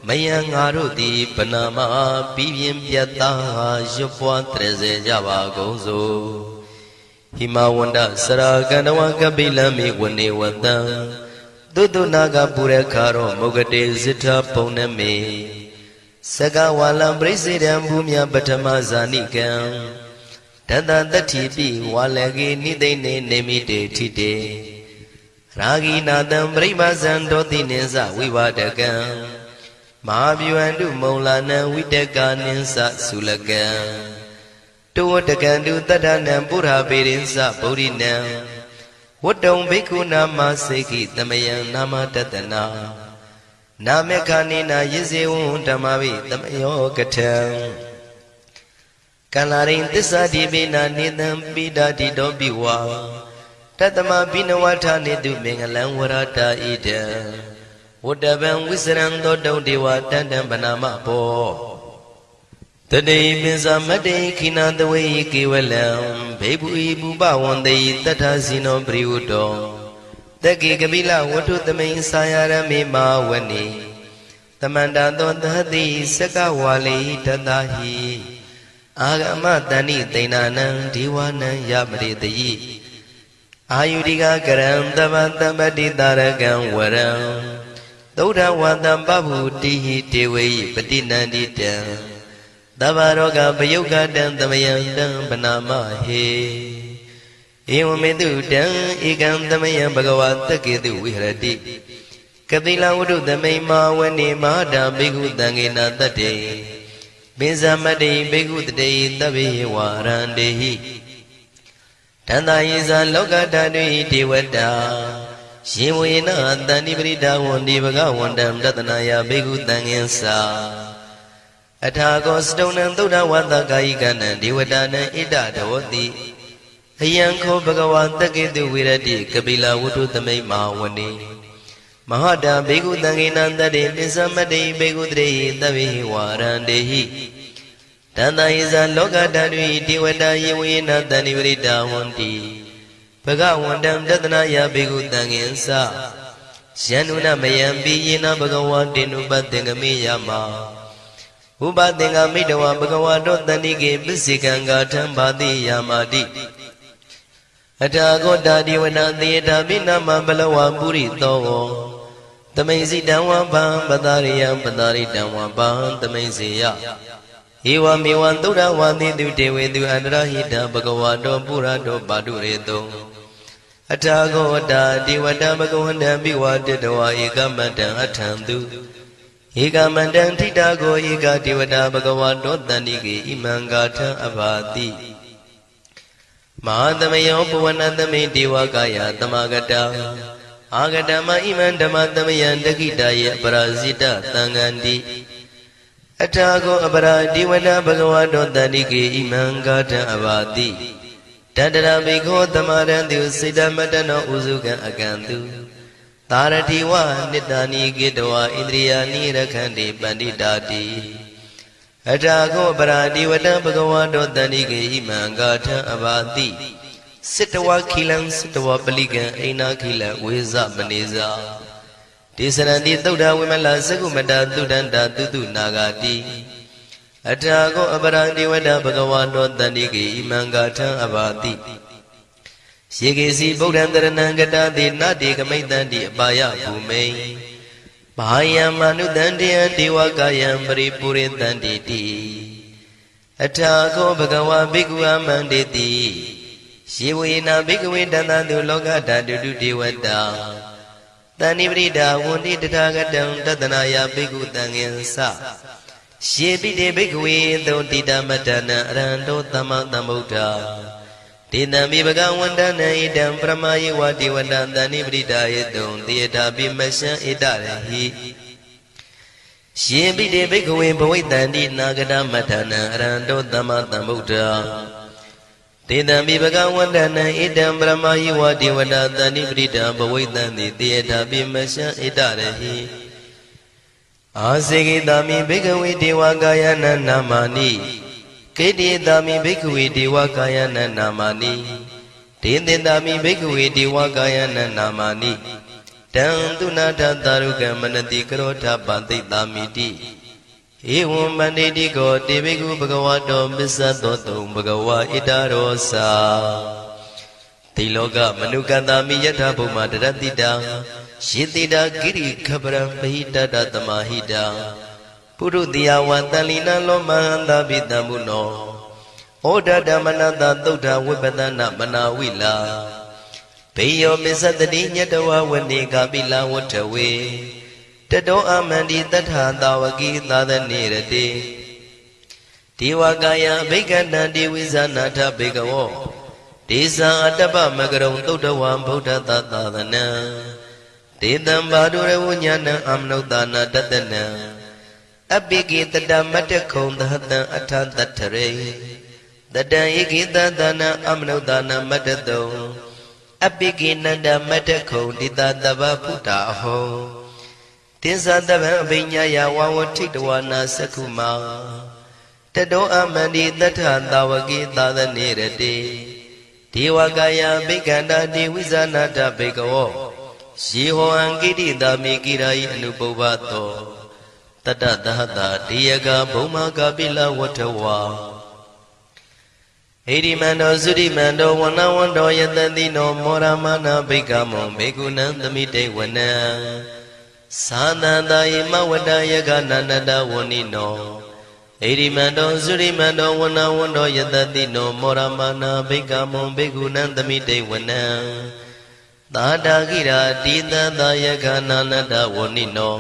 မယံငါတို့သည်ဗနာမပြီးပြင်းပြတ်သားရွတ်ပွားတရစေကြပါကုန်စို့ဟိမဝန္ဒစရာကန္တဝကပိလမိဝနေဝတံသုတ္တနာကပုရခါရောမုဂတေဇိထပုံနမေစကဝါလံပရိစေတံဘူမြပထမဇာနိကံတတတတ္ထိပိဝါလကေနိသိနေနေမိတေထိတေရာဂိနာတံပရိမဇံဒောတိနိသဝိဝဒကံမဟာဗျဝန္တုမုံလာနံဝိတကာနိသသုလကံတောတကံတုတတ္ထနံပုရပေရိသဗုဒ္ဓိနံဝတ္တုံဘိက္ခုနာမစေခိသမယံနာမတတနာနာမေခာနိနာယဇေဝံဓမ္မဝိသမယောကထံကလာရိန်သစ္စာတိပိနာနိတံပိဒာတိတောပိဝါတတမဘိနဝထာနေတုမင်္ဂလံဝရတာဣဒံဝတ္တဗံဝိစရံသောတုံဒေဝတန္တံဗနာမဘောတတိပိစမတ္တိခိနာတဝေကေဝလံဘေဘူဤဘူပဝန္တိတထဇိနောပရိဝတ္တောတက္ကေကပိလဝတ္ထုသမိန်ဆာယရမေမာဝနိတမန္တသောသတိစကဝါလိတတဟိအာဂမတဏိသိဏနံဒေဝနံယမရိတိအာယုရိကကရံတဗ္ဗတပတ္တိတာရကံဝရံသုဒ္ဓဝတ္တပဗုတိဟိတေဝေပฏิနန္တိတံသဗ္ဗရောဂပယုကတံသမယံတံဗနာမဟေဧဝမေတုတံဧကံသမယံဘဂဝါတက္ကေတုဝိဟရတိကတိလဝတ္ထုသမိန်မာဝနေမဟာတာဘိက္ခုတံဃေနတတ္တေပိဇမတ္တိဘိက္ခုတတေသဗ္ဗေဝါရန္တေဟိတန္တယေဇာလောကဓာတုဟိဒေဝတာယေဝေနတန္တိပရိဒါဝန္တိဘဂဝန္တံတတနာယဘိက္ခုတံဃင်္စာအထာကောစတုံနံသုဒ္ဓဝတ္တကာယိကနံဒေဝတာနံဣဒဒေဝတိအယံခောဘဂဝါတက္ကေတုဝိရတိကပိလဝတ္ထုသမိန်မာဝနေမဟာတာဘေကုတံဃေနံတတ္တေပိစမတ္တိဘေကုတရေသဗ္ဗေဝါရန္တေဟိတန္တယေဇာလောကဓာတုဟိဒေဝတာယေဝေနတန္တိပရိဒါဝန္တိဘဂဝန္တံတတနာယဘေကုတံဃင်္စာယန္နုနမယံပိယေနဘဂဝါတေနုပတ္တေငမေယမ ဥပသင်္ဃမိတဝဘဂဝါတောတဏိကေပစ္စေကံဂါထံဘာတိယာမာတိအထာဂောတာဒီဝနာသေတာပိနမဘလဝပုရိသောသမိန်စီတံဝဗံပတာရိယံပတာရိတံဝဗံသမိန်စေယဧဝမေဝံသုဒ္ဓဝါတိတုတေဝေတုအန္တရဟိတဘဂဝါတောပုရတောပါတုရေတောအထာဂောတာဒီဝတဘဂဝန္တံပိဝတတဝဧကမတံအထံတုဧကမတံထိတာကိုဧကဒီဝတဘဂဝါတောတဏိကေဣမံဂါထံအဘာတိမဟာသမယောပဝနသမိဒေဝကာယသမဂတအာဂတမဣမံဓမ္မသမယံတခိတယေအပရာဇိတသံဃန္တိအထာကိုအပရာဒီဝနဘဂဝါတောတဏိကေဣမံဂါထံအဘာတိတတရဘိခောသမရံတုစေတမတနောဥစုကံအကံတုသာရတိဝနိတ္တာနိကေတဝဣန္ဒြိယာနိရခန္တိပန္တိတာတိအထာကိုပရာဒီဝတံဘဂဝါတောတဏိကေဣမံဂါထံအဘာတိစိတဝခိလံစိတဝပလိကံအိနာခိလံဝေဇမနေဇာဒေသရဏတိသုဒ္ဓဝိမလသကုမတသုဒ္ဓန္တာတုတုနာဂာတိအထာကိုအပရာဒီဝတံဘဂဝါတောတဏိကေဣမံဂါထံအဘာတိယေကေစီဗုဒ္ဓံတရဏံကတတိနတေကမိတ္တံတိအပါယဘူမိန်ဘာယံမနုတံတေယံဒေဝကာယံပရိပုရိတံတိတိအထာကိုဘဂဝါဘိက္ခုအမန္တေတိယေဝေနာဘိက္ခဝေတန္တတုလောကဓာတုတုဒေဝတာတဏိပရိဒာဝန္တိတထာဂတံတတနာယဘိက္ခုတံငင်္စယေပိတေဘိက္ခဝေသောတိတမတ္တနံအရဟံတောသမ္မာသမ္ဗုဒ္ဓဒေတံမိဘဂဝန္တနံဣတံပရမယေဝတိဝတံတဏိပရိဒာယေတုံတေတာပိမရှံဣတရဟိယေပိတေဘိက္ခဝေဘဝိတန္တိနာဂတမတ္တနံအရဟံတောသမ္မာသမ္ဗုဒ္ဓတေတံမိဘဂဝန္တနံဣတံပရမယေဝတိဝတံတဏိပရိဒာဘဝိတန္တိတေတာပိမရှံဣတရဟိအာစေကိတာမိဘိက္ခဝေဒေဝကာယနံနာမာနိကေတိတာမိဘိက္ခဝေဒေဝကာယနံနာမာနိဒေသင်တာမိဘိက္ခဝေဒေဝကာယနံနာမာနိတံသူနာထတာရုကံမနတိကရောထပန္တိတာမိတိဧဝံမန္တေတိကောတေဘိက္ခုဘဂဝါတောပစ္စသောတုံဘဂဝါဣတရောစာတိလောကမနုကန္တာမိယထဘုမတရတိတာယေတိတာကိရိခပရံပဟိတတသမဟိတာပုရုတိယဝတန်လီနလောမဟန္တာပိတံမုနောဩဒဓမ္မနတသုဒ္ဓဝိပဒနာမနာဝိလာဘေယောမစ္စတတိညတဝဝနေကာပိလဝထဝေတတောအမန္တိတထာတာဝကိသာသနေရတိဒေဝကာယဘိက္ခန္တံဒေဝိဇာနာထဘေကဝောဒေဇာအတ္တပမကရုံသုဒ္ဓဝံဗုဒ္ဓသာသနံဒေတံဘာဒုရဝဉာဏံအမနုဿာနာတတနံအပိကိတတမတ္တခုံသဟတံအထတတ္ထရေတတံဧကိတသနာအမနုဿာနာမတ္တတုံအပိကိနန္ဒမတ္တခုံတိတတဗ္ဗဗုဒ္ဓအဟောတင်္စတဗံအဘိညာယဝဝထိတဝနာသက္ခုမာတတောအမန္တိတထသာဝကိသာသနေရတိဒေဝကာယဘိက္ခန္တာဒေဝိဇာနာတဘေကဝောယေဟောံကိတိတာမိကိရာယိအနုပုဗ္ဗတောတတသဟတာဒေယကဘုံမကာပိလဝထဝါဟိရိမန္တောသုရိမန္တောဝနဝန္တောယတတိနောမောရမနာဘိက္ခမောဘေကုဏံသမိတေဝနံသာသန္တာယမဝတ္တယကနန္တဝဏိနောဟိရိမန္တောသုရိမန္တောဝနဝန္တောယတတိနောမောရမနာဘိက္ခမောဘေကုဏံသမိတေဝနံသာတာကိရာတိတသယကနာနတဝဏိနော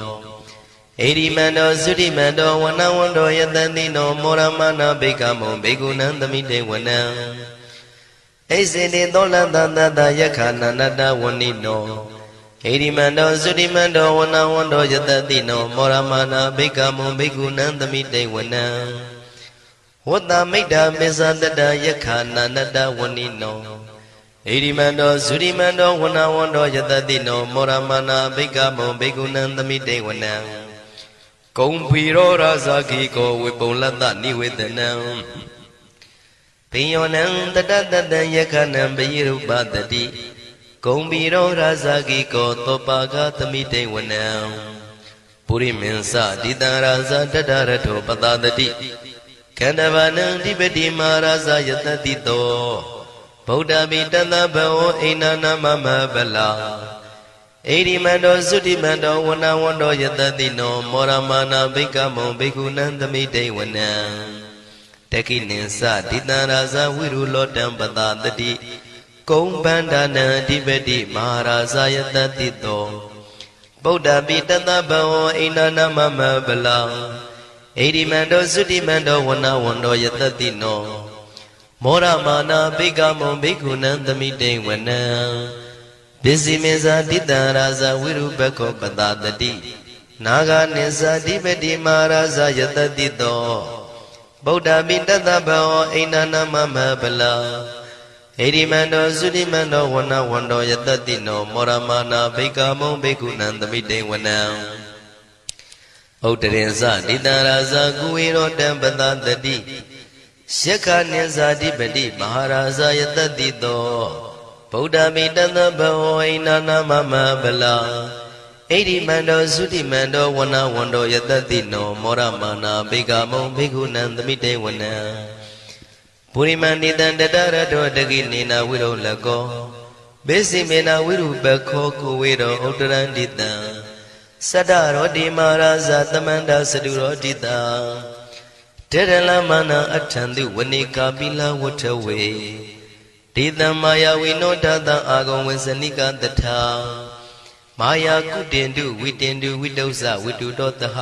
ဣရိမန္တောသုတိမန္တောဝနဝန္တောယတတိနောမောရမနာဘိက္ခမောဘေကုဏံသမိတေဝနံဣစေတေသောလတသတယခာနန္တဝဏိနောဣရိမန္တောသုတိမန္တောဝနဝန္တောယတတိနောမောရမနာဘိက္ခမောဘေကုဏံသမိတေဝနံဝတ္တမိတ္တာမေဇတတယခာနန္တဝဏိနောဣရိမန္တောသုရိမန္တောဝနဝန္တောယတတိနောမောရမနာဘိက္ခမောဘေကုဏံသမိတေဝနံကုံဖီရောရာဇာခိကောဝေပုံလတ္တနိဝေဒနံဘိယောနံတတတတံယခနံဘိရုပတတိကုံဖီရောရာဇာခိကောသောပါကသမိတေဝနံ ပုရိမင်းစတိတံရာဇတတရထောပတာတတိကန္တဗနံဓိပတိမာရာဇယတတိတောဗုဒ္ဓပိတသဗဝောအိနာနာမမဗလာဣရိမန္တောသုတိမန္တောဝနဝန္တောယတတိနောမောရမာနာဘိက္ခမောဘိက္ခုနံသမိတေဝနံတကိနိသတိတံရာဇဝိရုလောတံပတာတတိကုံဗန္ဒနံအဓိပတိမဟာရာဇယတတိတောဗုဒ္ဓပိတသဗဝောအိနာနာမမဗလာဣရိမန္တောသုတိမန္တောဝနဝန္တောယတတိနောမောရမာနာဘိက္ခမောဘိက္ခုနံသမိတေဝနံပစ္စည်းမေဇာတိတံရာဇဝိရုပခောပတာတတိနာဂနိသဓိပတိမဟာရာဇယတတိတောဗုဒ္ဓပိတသဗဝောအိနာနာမမဗလာဣရိမန္တောသုတိမန္တောဝနဝန္တောယတတိနောမောရမာနာဘိက္ခမောဘိက္ခုနံသမိတေဝနံဥတ္တရင်စတိတံရာဇကုဝေရောတံပတာတတိယက္ခနိသဓိပတိမဟာရာဇယတတိတောဗုဒ္ဓမိတသဗဝောအိနာနာမမဗလာဣရိမန္တောသုတိမန္တောဝနဝန္တောယတတိနောမောရမာနာဘိက္ခမောဘိက္ခုနံသမိတေဝနံပုရိမန္တိတံတတရတောတကိနေနာဝိရုလကောဘေစီမေနာဝိရုပခောကိုဝေရောဥတ္တရန္တိတံသတ္တရောတိမာရာဇသမန္တသတုရောတိတံတေရလမနာအထံတုဝနိကာပိလဝထဝေဒေတံမာယာဝိနောတတံအာဂုံဝေစနိကတထာမာယာကုတင်တုဝိတင်တုဝိတုဇဝိတုတောတဟ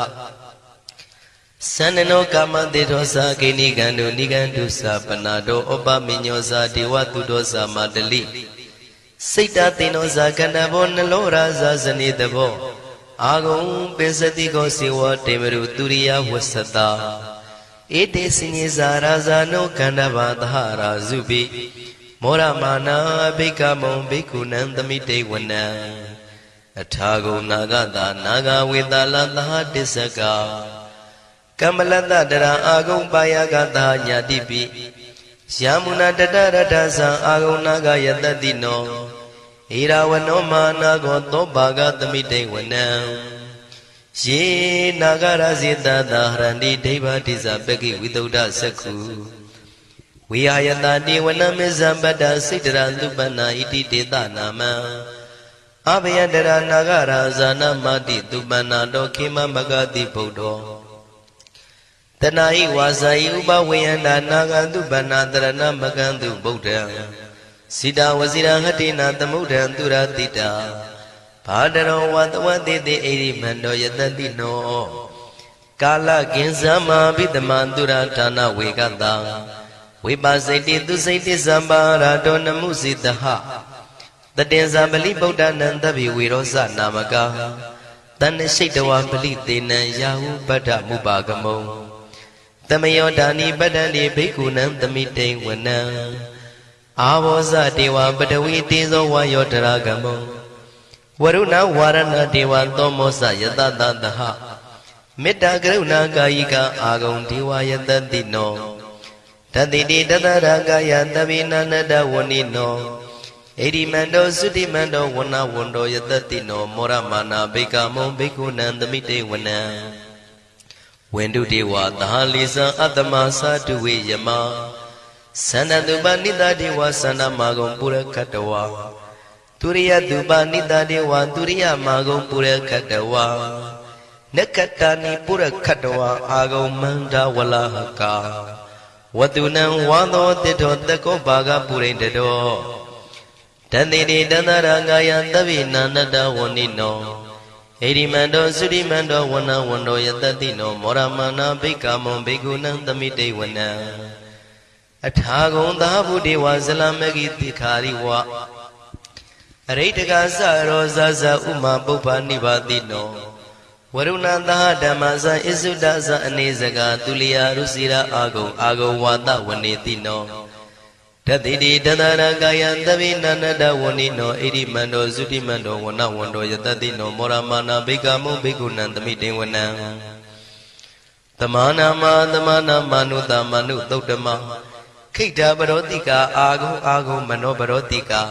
သန္နနောကာမတေသောသာကိနိကံတုနိကံတုသာပနာတောဩပမိညောသာဒေဝတုတောသာမတလိစိတ်တသေနောသာကန္တဘောနလောရာဇာဇနိတဘောအာဂုံပိစတိကောစေဝတေမရုသူရိယဝဆတာဧတေစိညေဇာရာဇာနောကန္တဘာသဟရာဇုပိမောရမာနာဘိက္ခမောဘိက္ခုနံသမိတေဝနံအထာဂုံနာဂတာနာဂဝေတာလသဟတစ္စကကမ္မလတ္တတရာအာဂုံပါယကတာညာတိပိယမုနာတတရတ္ထသံအာဂုံနာဂယတတိနောဣရာဝနောမာနာကောသောဘာဂသမိတေဝနံယေနာဂရဇိတတာဟရန္တိဒိဗ္ဗတိဇပကိဝိတုဒ္ဓသက္ခုဝိဟာယတတိဝနမေဇံပတ္တစိတ္တရသုပနာဣတိတေတနာမံအဘယတရနာဂရာဇာနာမတိသုပနာတောခေမမဂတိဗုဒ္ဓောတနာဤဝါစာဤဥပဝေယန္တာနာဂသုပနာတရဏမကံတုဗုဒ္ဓံစိတဝစီရဟတိနာသမုဒ္ဒံသူရတိတာဘာတရောဝတဝတိတိဣရိမန္တောယတတိနောကာလကင်္စမဘိတမံသူရဌာနဝေကတံဝိပါစိတိသူစိတိသံပါရာတောနမှုစိတဟတတင်္ဇာပလိဗုဒ္ဓနံတဗ္ဗိဝေရောဇနာမကာတဏ္ဍရှိတဝပလိသေနံယာဟုပတ္ထမုပါကမုံသမယောဒာနိပတ္တန္တိဘိက္ခုနံသမိတေဝနံအာဘောဇတေဝပတဝီတေဇောဝါယောတရာကမုံဝရုဏဝါရဏတေဝသောမောဇယတတသဟမေတ္တာကရုဏာကာယိကအာဂုံဒေဝယတတိနောတတိတိတတရကာယသဗ္ဗိနန္တဝဏိနောဣရိမန္တောသုတိမန္တောဝနဝန္တောယတတိနောမောရမာနာဘိက္ခမောဘိက္ခုနံသမိတေဝနံဝန္တုတေဝသဟလိသံအတ္တမသတုဝေယမသန္တတုပနိတတေဝသန္တမာဂုံပုရခတဝါသူရိယတုပနိတတေဝသူရိယမာဂုံပုရခတဝါနက္ခတာနိပုရခတဝါအာဂုံမန္တဝလဟကာဝတုနံဝါသောတိတောတကောဘာဂပုရိတတောတန္တိတိတန္တရာဂာယသဗ္ဗိနန္တဝဏိနောဣရိမန္တောသုရိမန္တောဝနဝန္တောယတတိနောမောရမာနာဘိက္ခမောဘိက္ခုနံသမိတေဝနံအထာဂုံသာဗုဒေဝဇလမဂိတိခာရိဝအရိတကသရောဇဇဥမာပုပ္ပနိဗ္ဗာတိနောဝရုဏသဟဓမ္မဇဣစုဒဇအနေစကာသူလျာရုစီရာအာဂုံဝါဒဝနေတိနောတတိတိတတရကာယသဗ္ဗိနန္တဝဏိနောဣရိမန္တောသုတိမန္တောဝနဝန္တောယတတိနောမောရမာနာဘိက္ခမောဘိက္ခုနံသမိတေဝနံသမာနာမနုတမနုသုတ်တမခိတ္တပရောတိကာအာဂုံမနောပရောတိကာ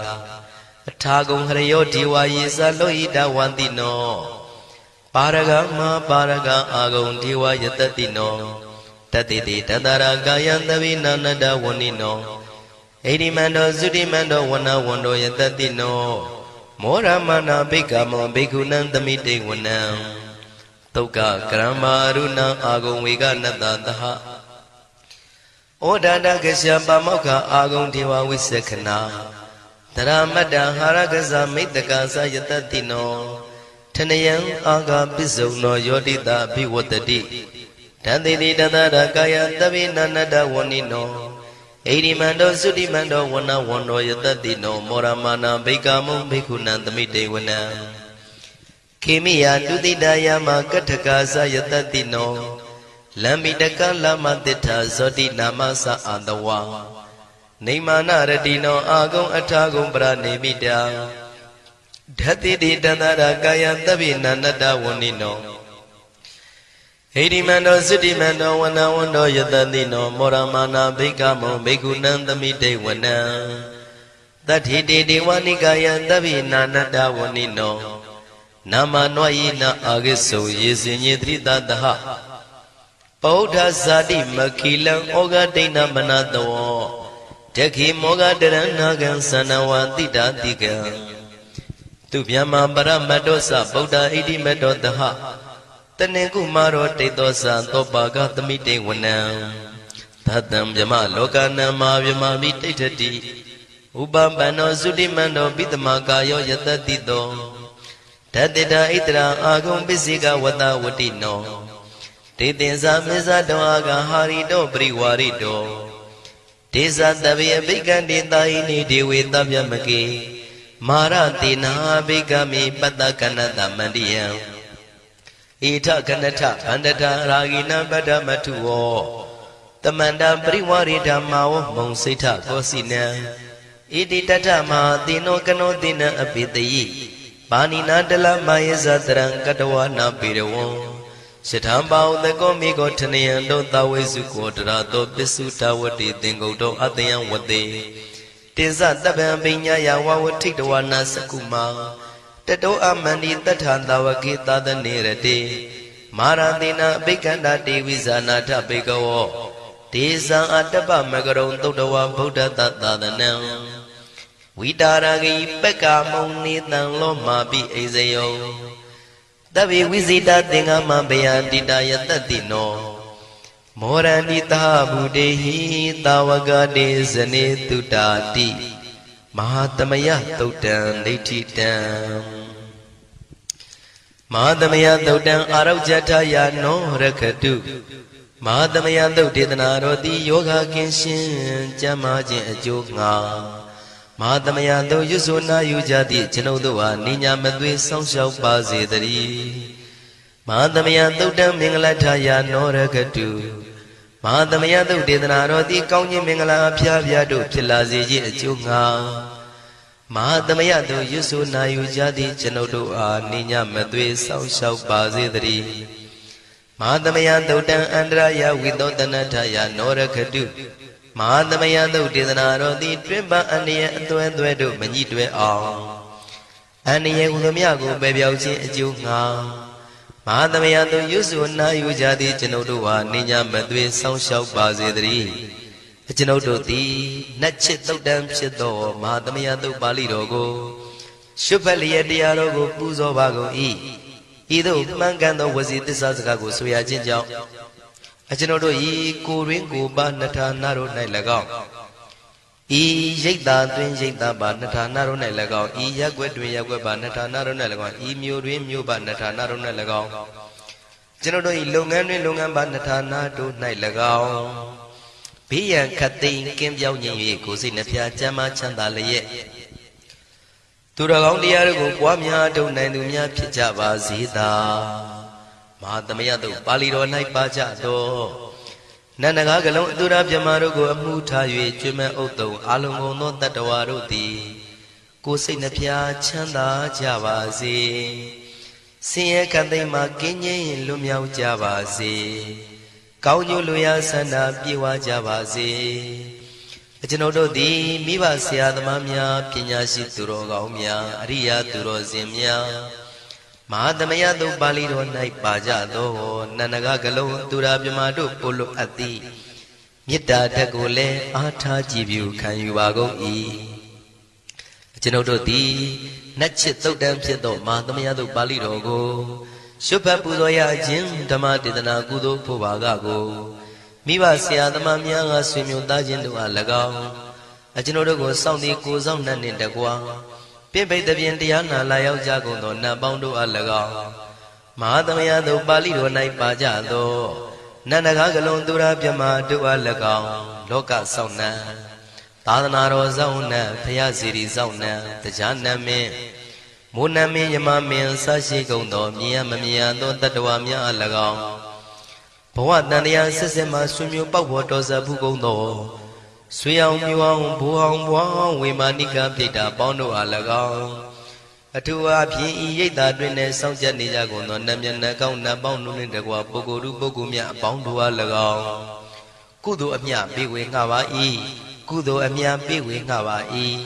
အထာဂုံဟရယောဒီဝါယေဇလောဟိတဝန္တိနော ပါရဂမပါရဂအာဂုံဒေဝယတတိနောတတိတိတတရာကာယံသဗိနာနတဝဏိနောဣတိမန္တောသုတိမန္တောဝနဝန္တောယတတိနောမောရမနာဘိက္ခမောဘိက္ခုနံသမိတေဝနံသုက္ကကရမရုဏအာဂုံဝေကနတသဟဩဒါတကရှပမောက္ခအာဂုံဒေဝဝိသက္ခနာတရမတ္တဟာရကဇမိတ္တကာသယတတိနောထနယံအာဂပစ္စုံနောယောတိတာဘိဝတ္တိတံတိတိတတရကာယသဗိနာနတဝဏိနောဣရိမန္တောသုတိမန္တောဝနဝန္တောယတတိနောမောရမနာဘိက္ခမုံဘိက္ခုနံသမိတေဝနံခေမိယတုတိတယမကထကာသယတတိနောလမ္မိတကလမတိထာဇောတိနာမသအာတဝနေမာနရတိနောအာဂုံအထာဂုံပရနေမိတာဓတ္တိတိတတရကာယသဗ္ဗိနာနတဝဏိနောဟိရိမန္တောသုတိမန္တောဝနဝန္တောယတတိနောမောရမနာဘိက္ခမောဘိက္ခုနံသမိတေဝနံတတ္ထိတေဒေဝနိကာယသဗ္ဗိနာနတဝဏိနောနာမနွာယိနအာဂိစုံယေစင်ညေတိတတဟပောဓဇာတိမခိလံဩဃဒိဏမနတောတခိမောဃတရဏဂံသနဝတိတာတိကံသူဗျမပရမတ္တောသဗုဒ္ဓဣတိမတ္တောတဟတနေကုမာရောတေသောသသောပါကသမိတေဝနံသတံဗျမလောကနံမာဗျမမိတိဋ္ဌတိဥပပန္နောသုတိမန္တောပိတမကာယောယတတိတောဓတ္တိတာဣတရာအာဂုံပစ္စေကဝတဝတိနောတေတင်္စာမေဇတောအာဂဟာရိတောပရိဝါရိတောဒေဇတဗေအဘိက္ခန္တေတာဟိနိဒေဝေတဗျမကေမာရတေနာဘိက္ခမေပတ္တကနတမန္တိယံဣထကနထဗန္တထရာဂိနံပတ္တမထုဝောတမန္တပရိဝါရိဓမ္မာဝမုံစိဋ္ဌကောစီနံဣတိတထမဟာတိနောကနောတိနံအပိတယိပါဏိနာတလမယေဇတရံကတဝနာပေရဝံရှထံပါဥတကောမိကောထနယံတောသဝေစုကောတရာတောပစ္စုတဝတိသင်္ကုတ်တောအတယံဝတေတေဇတပံပိညာယဝဝထိတဝနာစကုမာတတောအမန္တိတထံတဝကေသဒနေရတေမာရတိနာအဘိက္ခန္တာတေဝိဇာနာထဘေကဝောဒေဇံအတ္တပမကရုံသုတ္တဝဗုဒ္ဓတသဒနံဝိတာရဂိပက္ခမုံနေတံလောမာပိအိဇယောတဗေဝိဇိတသင်္ဃမဘယန္တိတယတတိနောမောရန္တိသာဘုဒေဟိသာဝကတေဇနေတုတာတိမဟာသမယသုတ်တံဒိဋ္ဌိတံမဟာသမယသုတ်တံအာရောဇထယာနောရခတုမဟာသမယသုတ်ဒေသနာတော်သည်ယောဂကင်းရှင်းကျမ်းမာခြင်းအကျိုးငှာမဟာသမယသုတ်ရွတ်ဆိုနာယူကြသည့်ကျွန်ုပ်တို့ဟာနိညာမသွေစောင့်ရှောက်ပါစေတည်းမဟာသမယသုတ်တံမင်္ဂလထယာနောရခတုမဟာသမယသုတ်ဒေသနာတော်သည်ကောင်းခြင်းမင်္ဂလာအဖျားဖျားတို့ဖြစ်လာစေခြင်းအကျိုးငှာမဟာသမယသုတ်ရွတ်ဆိုနာယူကြသည့်ကျွန်ုပ်တို့အားနိညာမသွေစောင့်ရှောက်ပါစေတည်းမဟာသမယသုတ်တံအန္တရာယဝိသောတနထယာနောရခတုမဟာသမယသုတ်ဒေသနာတော်သည်တွင်ပန်းအန္တရာယ်အသွဲသွဲတို့မညှိတွဲအောင်အန္တရာယ်ဟူသည်များကိုပယ်ပြောက်ခြင်းအကျိုးငှာမဟာသမယသုတ်ရွတ်ဆိုနာယူကြသည့်ကျွန်ုပ်တို့ဟာနိညာမသွေစောင့်ရှောက်ပါစေတည်းကျွန်ုပ်တို့သည်နတ်ချစ်သုတ်တံဖြစ်သောမဟာသမယသုတ်ပါဠိတော်ကိုရှုဖတ်လျက်တရားတော်ကိုပူဇော်ပါကုန်၏ဤသို့မှန်ကန်သောဝစီသစ္စာစကားကိုဆိုရခြင်းကြောင့်ကျွန်ုပ်တို့ဤကိုရင်းကိုပါနှထာနာတို့၌၎င်းဤရိတ်တာတွင်ရိတ်တာပါနှထာနာတို့၌၎င်းဤရက်ွက်တွင်ရက်ွက်ပါနှထာနာတို့၌၎င်းဤမြို့တွင်မြို့ပါနှထာနာတို့၌၎င်းကျွန်ုပ်တို့ဤလုပ်ငန်းတွင်လုပ်ငန်းပါနှထာနာတို့၌၎င်းဘေးရန်ခတ်သိမ်းကင်းပြောင်းခြင်း၍ကိုယ်စိတ်နှဖျားချမ်းသာချမ်းသာလျက်သူတော်ကောင်းတရားတို့ကိုပွားများထုတ်နိုင်သူများဖြစ်ကြပါစေသာမဟာသမယသုတ်ပါဠိတော်၌ပါကြသောနန္ဒကားကလုံးအတုရပြမတို့ကိုအမှုထား၍ကျွမ်းမဲ့ဥတုံအာလုံကုန်သောတတ္တဝါတို့သည်ကိုယ်စိတ်နှဖျားချမ်းသာကြပါစေဆင်းရဲခတ်သိမ်းမှကင်းငြိမ်းလွတ်မြောက်ကြပါစေကောင်းကျိုးလူရဆန္ဒပြေဝကြပါစေကျွန်ုပ်တို့သည်မိဘဆရာသမားများပညာရှိသူတော်ကောင်းများအရိယာသူတော်စင်များမ မဟာသမယတုပါဠိတော်၌ပါကြသောနန္ဒကကလုံးသူရာပြမတို့ပို့လို့အပ်သည်မေတ္တာဓာတ်ကိုလည်းအားထားကြည်ပြုခံယူပါကုန်၏ကျွန်ုပ်တို့သည်နတ်ချစ်သုတ်တံဖြစ်သောမဟာသမယတုပါဠိတော်ကိုရှုပ်ဖတ်ပူဇော်ရခြင်းဓမ္မဒေသနာကုသိုလ်ဖို့ပါကကိုမိဘဆရာသမားများကဆွေမျိုးသားချင်းတို့အား၎င်းကျွန်ုပ်တို့ကိုစောင့်တည်ကိုဆောင်နှံ့နှင့်တကွာပြင့်ပိတ်သဖြင့်တရားနာလာရောက်ကြကုန်သောနတ်ပေါင်းတို့အား၎င်းမဟာသမယတုပါဠိတော်၌ပါကြသောနန္ဒကကလုံးသူရာပြမတို့အား၎င်းလောကဆောင်နှံသာသနာတော်ဆောင်နှံဖရာစီရီဆောင်နှံတရားနမင်းမိုးနမင်းယမမင်းဆရှိကုန်သောမြင်ရမမြင်ရသောတတ္တဝါများအား၎င်းဘဝတန်တရားဆက်ဆက်မှဆွေမျိုးပေါက်ဖို့တော်စပ်ဖူးကုန်သောဆွေအောင်မျိုးအောင်ဘိုးအောင်ဘွားအောင်ဝေမာနိကပြိတ္တာပေါင်းတို့အား၎င်းအထူးအားဖြင့်ဤရိတ်တာတွင်လည်းစောင့်ကြနေကြကုန်သောနတ်မြတ်နတ်ကောင်းနတ်ပေါင်းတို့နှင့်တကွာပုဂ္ဂိုလ်တို့ပုဂ္ဂိုလ်များအပေါင်းတို့အား၎င်းကုသိုလ်အမြပေးဝေငှပါ၏ကုသိုလ်အမြပေးဝေငှပါ၏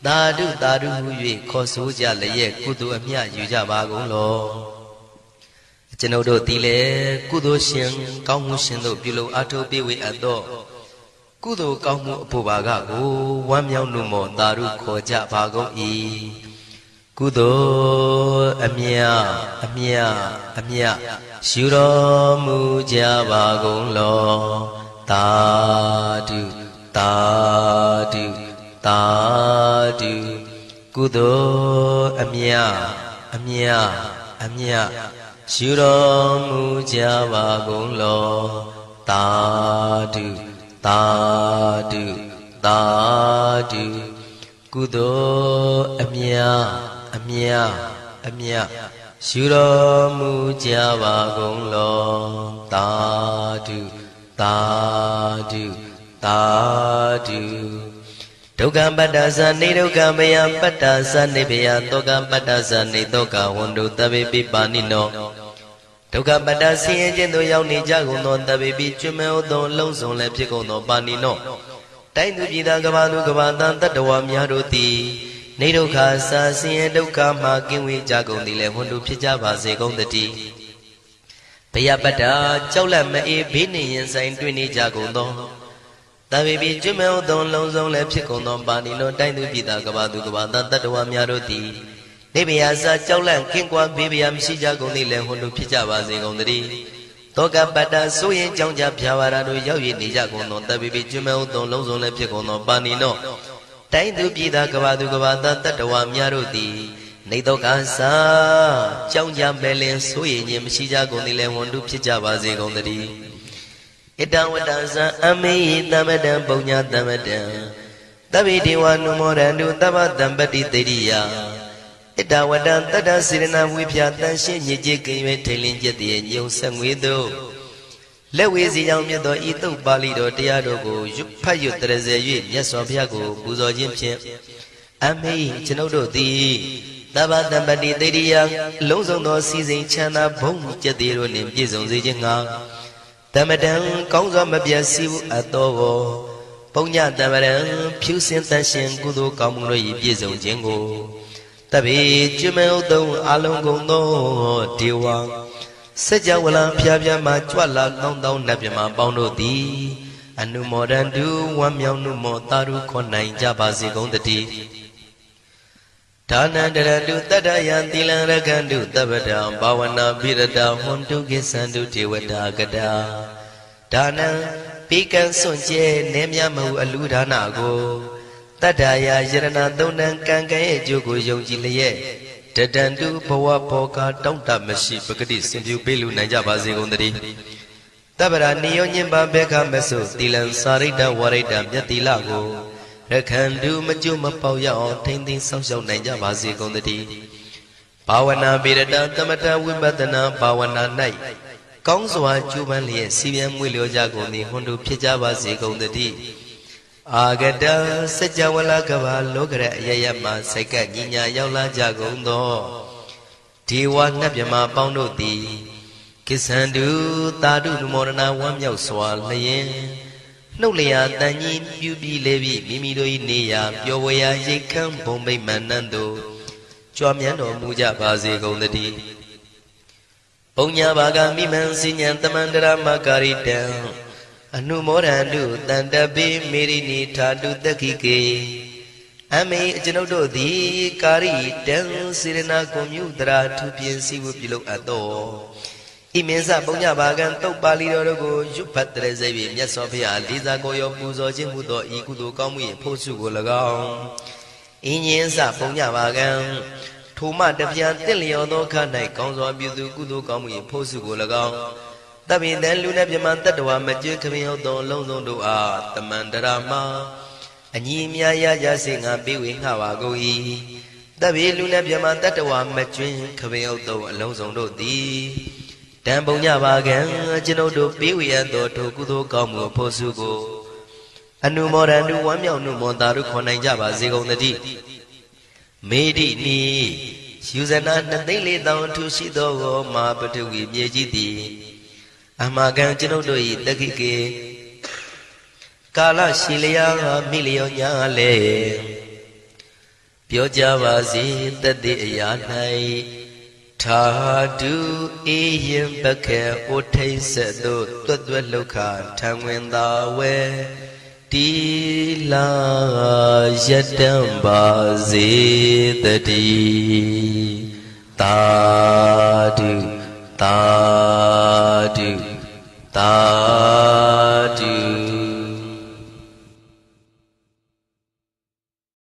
သာဓုသာဓုဟု၍ခေါ်ဆိုကြလျက်ကုသိုလ်အမြယူကြပါကုန်လောကျွန်ုပ်တို့သည်လည်းကုသိုလ်ရှင်ကောင်းမှုရှင်တို့ပြုလို့အထောက်ပေးဝေအပ်သောကုသိုလ်ကောင်းမှုအဖို့ပါကကိုဝမ်းမြောက်နှုမောသာဓုခေါ်ကြပါကုန်၏ကုသိုလ်အမြအမြအမြယူတော်မူကြပါကုန်လောသာဓုသာဓုသာဓုကုသိုလ်အမြအမြအမြယူတော်မူကြပါကုန်လောသာဓုသာဓုသာဓုကုသိုလ်အမြအမြအမြယူတော်မူကြပါကုန်လောသာဓုသာဓုသာဓုဒုက္ခပတ္တသနေဒုက္ခမယပတ္တသနေဘယတောကပတ္တသနေတောကဝန္တုတဗေပိပါဏိနောဒုက္ခပတ္တဆင်းရဲခြင်းသို့ရောက်နေကြကုန်သောတဗေပိကျွမဲဥသောလုံးစုံလည်းဖြစ်ကုန်သောပါဏိနောတိုင်းသူပြည်သားကဘာသူကဘာတန်တတ္တဝါများတို့သည်နေဒုက္ခစာဆင်းရဲဒုက္ခမှကင်းဝေးကြကုန်သည်လည်းဝန္တုဖြစ်ကြပါစေကုန်သတည်းဘယပတ္တကြောက်လန့်မအေးဘေးနှင့်ရင်ဆိုင်တွေ့နေကြကုန်သောတဗေပိကျွမဲဥသောလုံးစုံလည်းဖြစ်ကုန်သောပါဏိနောတိုင်းသူပြည်သားကဘာသူကဘာတန်တတ္တဝါများတို့သည်နေဘယာစာကြောက်လန့်ကင်းကွာဘေးဘယာမရှိကြကုန်သည်လည်းဝန္တုဖြစ်ကြပါစေကုန်သတည်းတောကပတ္တဆိုရင်ကြောင့်ကြဖြာပါရာတို့ရောက်ရနေကြကုန်သောတဗေပိကျွမဲဥသောလုံးစုံလည်းဖြစ်ကုန်သောပါဏိနောတိုင်းသူပြည်သားကဘာသူကဘာတန်တတ္တဝါများတို့သည်နေတောကစာကြောင့်ကြမဲ့လင်ဆိုရင်ခြင်းမရှိကြကုန်သည်လည်းဝန္တုဖြစ်ကြပါစေကုန်သတည်းဣတံဝတ္တဇံအမေဟိသမတံပုညသမတံသဗ္ဗေဒေဝနုမောရန္တုသဗ္ဗတံပတိတေရိယဣတဝတ္တံတတ္တစေရဏဝိဖြာတန်ရှင်းညစ်ကြေးကင်၍ထိန်လင်းကျက်တည်းညုံဆက်ငွေသို့လက်ဝေစီကြောင့်မြတ်သောဤသုတ်ပါဠိတော်တရားတော်ကိုဖတ်ရွတ်တရစေ၍မြတ်စွာဘုရားကိုပူဇော်ခြင်းဖြင့်အမေကျွန်ုပ်တို့သည်သဗ္ဗတံပတိတေရိယလုံးစုံသောစီစဉ်ချမ်းသာဘုံကျက်တည်းတို့နှင့်ပြည့်စုံစေခြင်းငှာတမတံကောင်းစွာမပြတ်စီးအပ်သောပုညတမရံဖြူစင်တန်ရှင်ကုသိုလ်ကောင်းမှုတို့၏ပြည့်စုံခြင်းကိုတဗေကျွမဲဥသုံးအလုံးကုန်သောဒေဝစัจ java လံဖျားဖျားမှကြွလာကောင်းသောနတ်မြမပေါင်းတို့သည်အနုမောဒန္တုဝမ်းမြောက်နှုမောတာရုခေါ်နိုင်ကြပါစေကုန်တည်းဒါနန္တရတုတတ္တယံသီလံရကန္တုသဗ္ဗတံဘာဝနာပိရတဟွန်တုကိသန္တုဒေဝတာကတာဒါနံပိကံစွန့်ကျဲနေမြမဟုအလူဒါနကိုတတ္တယာယရဏသုံးတန်ကံကံရဲ့အကျိုးကိုယုံကြည်လျက်တတန္တုဘဝဘောကတောင့်တမရှိပဂတိစင်ပြုပေးလူနိုင်ကြပါစေကုန်သတည်းတပ္ပရာနိယောညင်ပါဘေခမဆုသီလံစာရိတ္တဝရိတ္တမြတ်သီလကိုရခန္တုမကျွမပေါရအောင်ထိမ့်သိမ်းဆောက်ရှောက်နိုင်ကြပါစေကုန်သတည်းဘာဝနာပေရတသမထဝိပဿနာဘာဝနာ၌ကောင်းစွာကျူးပန်းလျက်စီပြန်မွေလျောကြကုန်သည်ဟွန်တို့ဖြစ်ကြပါစေကုန်သတည်းအာဂတစัจ java လကဘာလောကရအယယမစိတ်ကညီညာရောက်လာကြကုန်သောဒေဝနတ်မြမပေါင်းတို့သည်ကိသန္တုသာဓုနမောရဏဝမ်းမြောက်စွာလျင်နှုတ်လျာတန်ကြီးပြုပြီးလေပြီးမိမိတို့၏နေရာပျော်ဝေရာရိတ်ခမ်းဘုံမိတ်မန္တန်တို့ ကြွားမြန်းတော်မူကြပါစေကုန်သတည်းဘုံညာဘာကမိမံစဉ္ညာတမန္တရမကာရိတံအနုမောဒန္တုတန္တပိမေရိနိထာတုတက္ခိကေအမေအကျွန်ုပ်တို့သည်ကာရိတံစေရနာကွန်မြူတရာထူပြင်းစည်းဝပြုလုပ်အပ်သောဣမင်းစဘုံညာဘာကံတုတ်ပါဠိတော်တို့ကိုရွတ်ဖတ်တဲ့စေပြီးမြတ်စွာဘုရားလေးစားကိုရောပူဇော်ခြင်းမှုသောဤကုသိုလ်ကောင်းမှု၏ဖို့စုကို၎င်းအင်းရင်စဘုံညာဘာကံထိုမှတပြားတင့်လျော်သောခါ၌ကောင်းစွာပြုသူကုသိုလ်ကောင်းမှု၏ဖို့စုကို၎င်းတပိတံလူနဲ့မြမတတ္တဝါမကျွခမင်းဟုတ်သောလုံးစုံတို့အားတမန္တရာမအညီအမြရကြစေငါပေးဝေငှပါကုန်၏တပိလူနဲ့မြမတတ္တဝါမကျွခမင်းဟုတ်သောအလုံးစုံတို့သည်တံပုံညပါကံကျွန်ုပ်တို့ပေးဝေရသောထိုကုသိုလ်ကောင်းမှုဖို့စုကိုအနုမောဒန္တုဝမ်းမြောက်နှုမောတာတို့ခေါ်နိုင်ကြပါစေကုန်သတည်းမေတိနီယူဇနာ2,400,000ထူရှိသောမာပထဝီမြေကြီးသည်အမကံကျွန်ုပ်တို့၏တက္ခိကေကာလရှိလျာမိလျောညာလေပြောကြပါစေတသက်အရာ၌ထာတုအေယံပခေဩထိတ်ဆက်တို့တွတ်တွတ်လောက်ခထံဝင်သာဝဲတီလာယတံပါစေတည်းသာဓုသာဓုသာ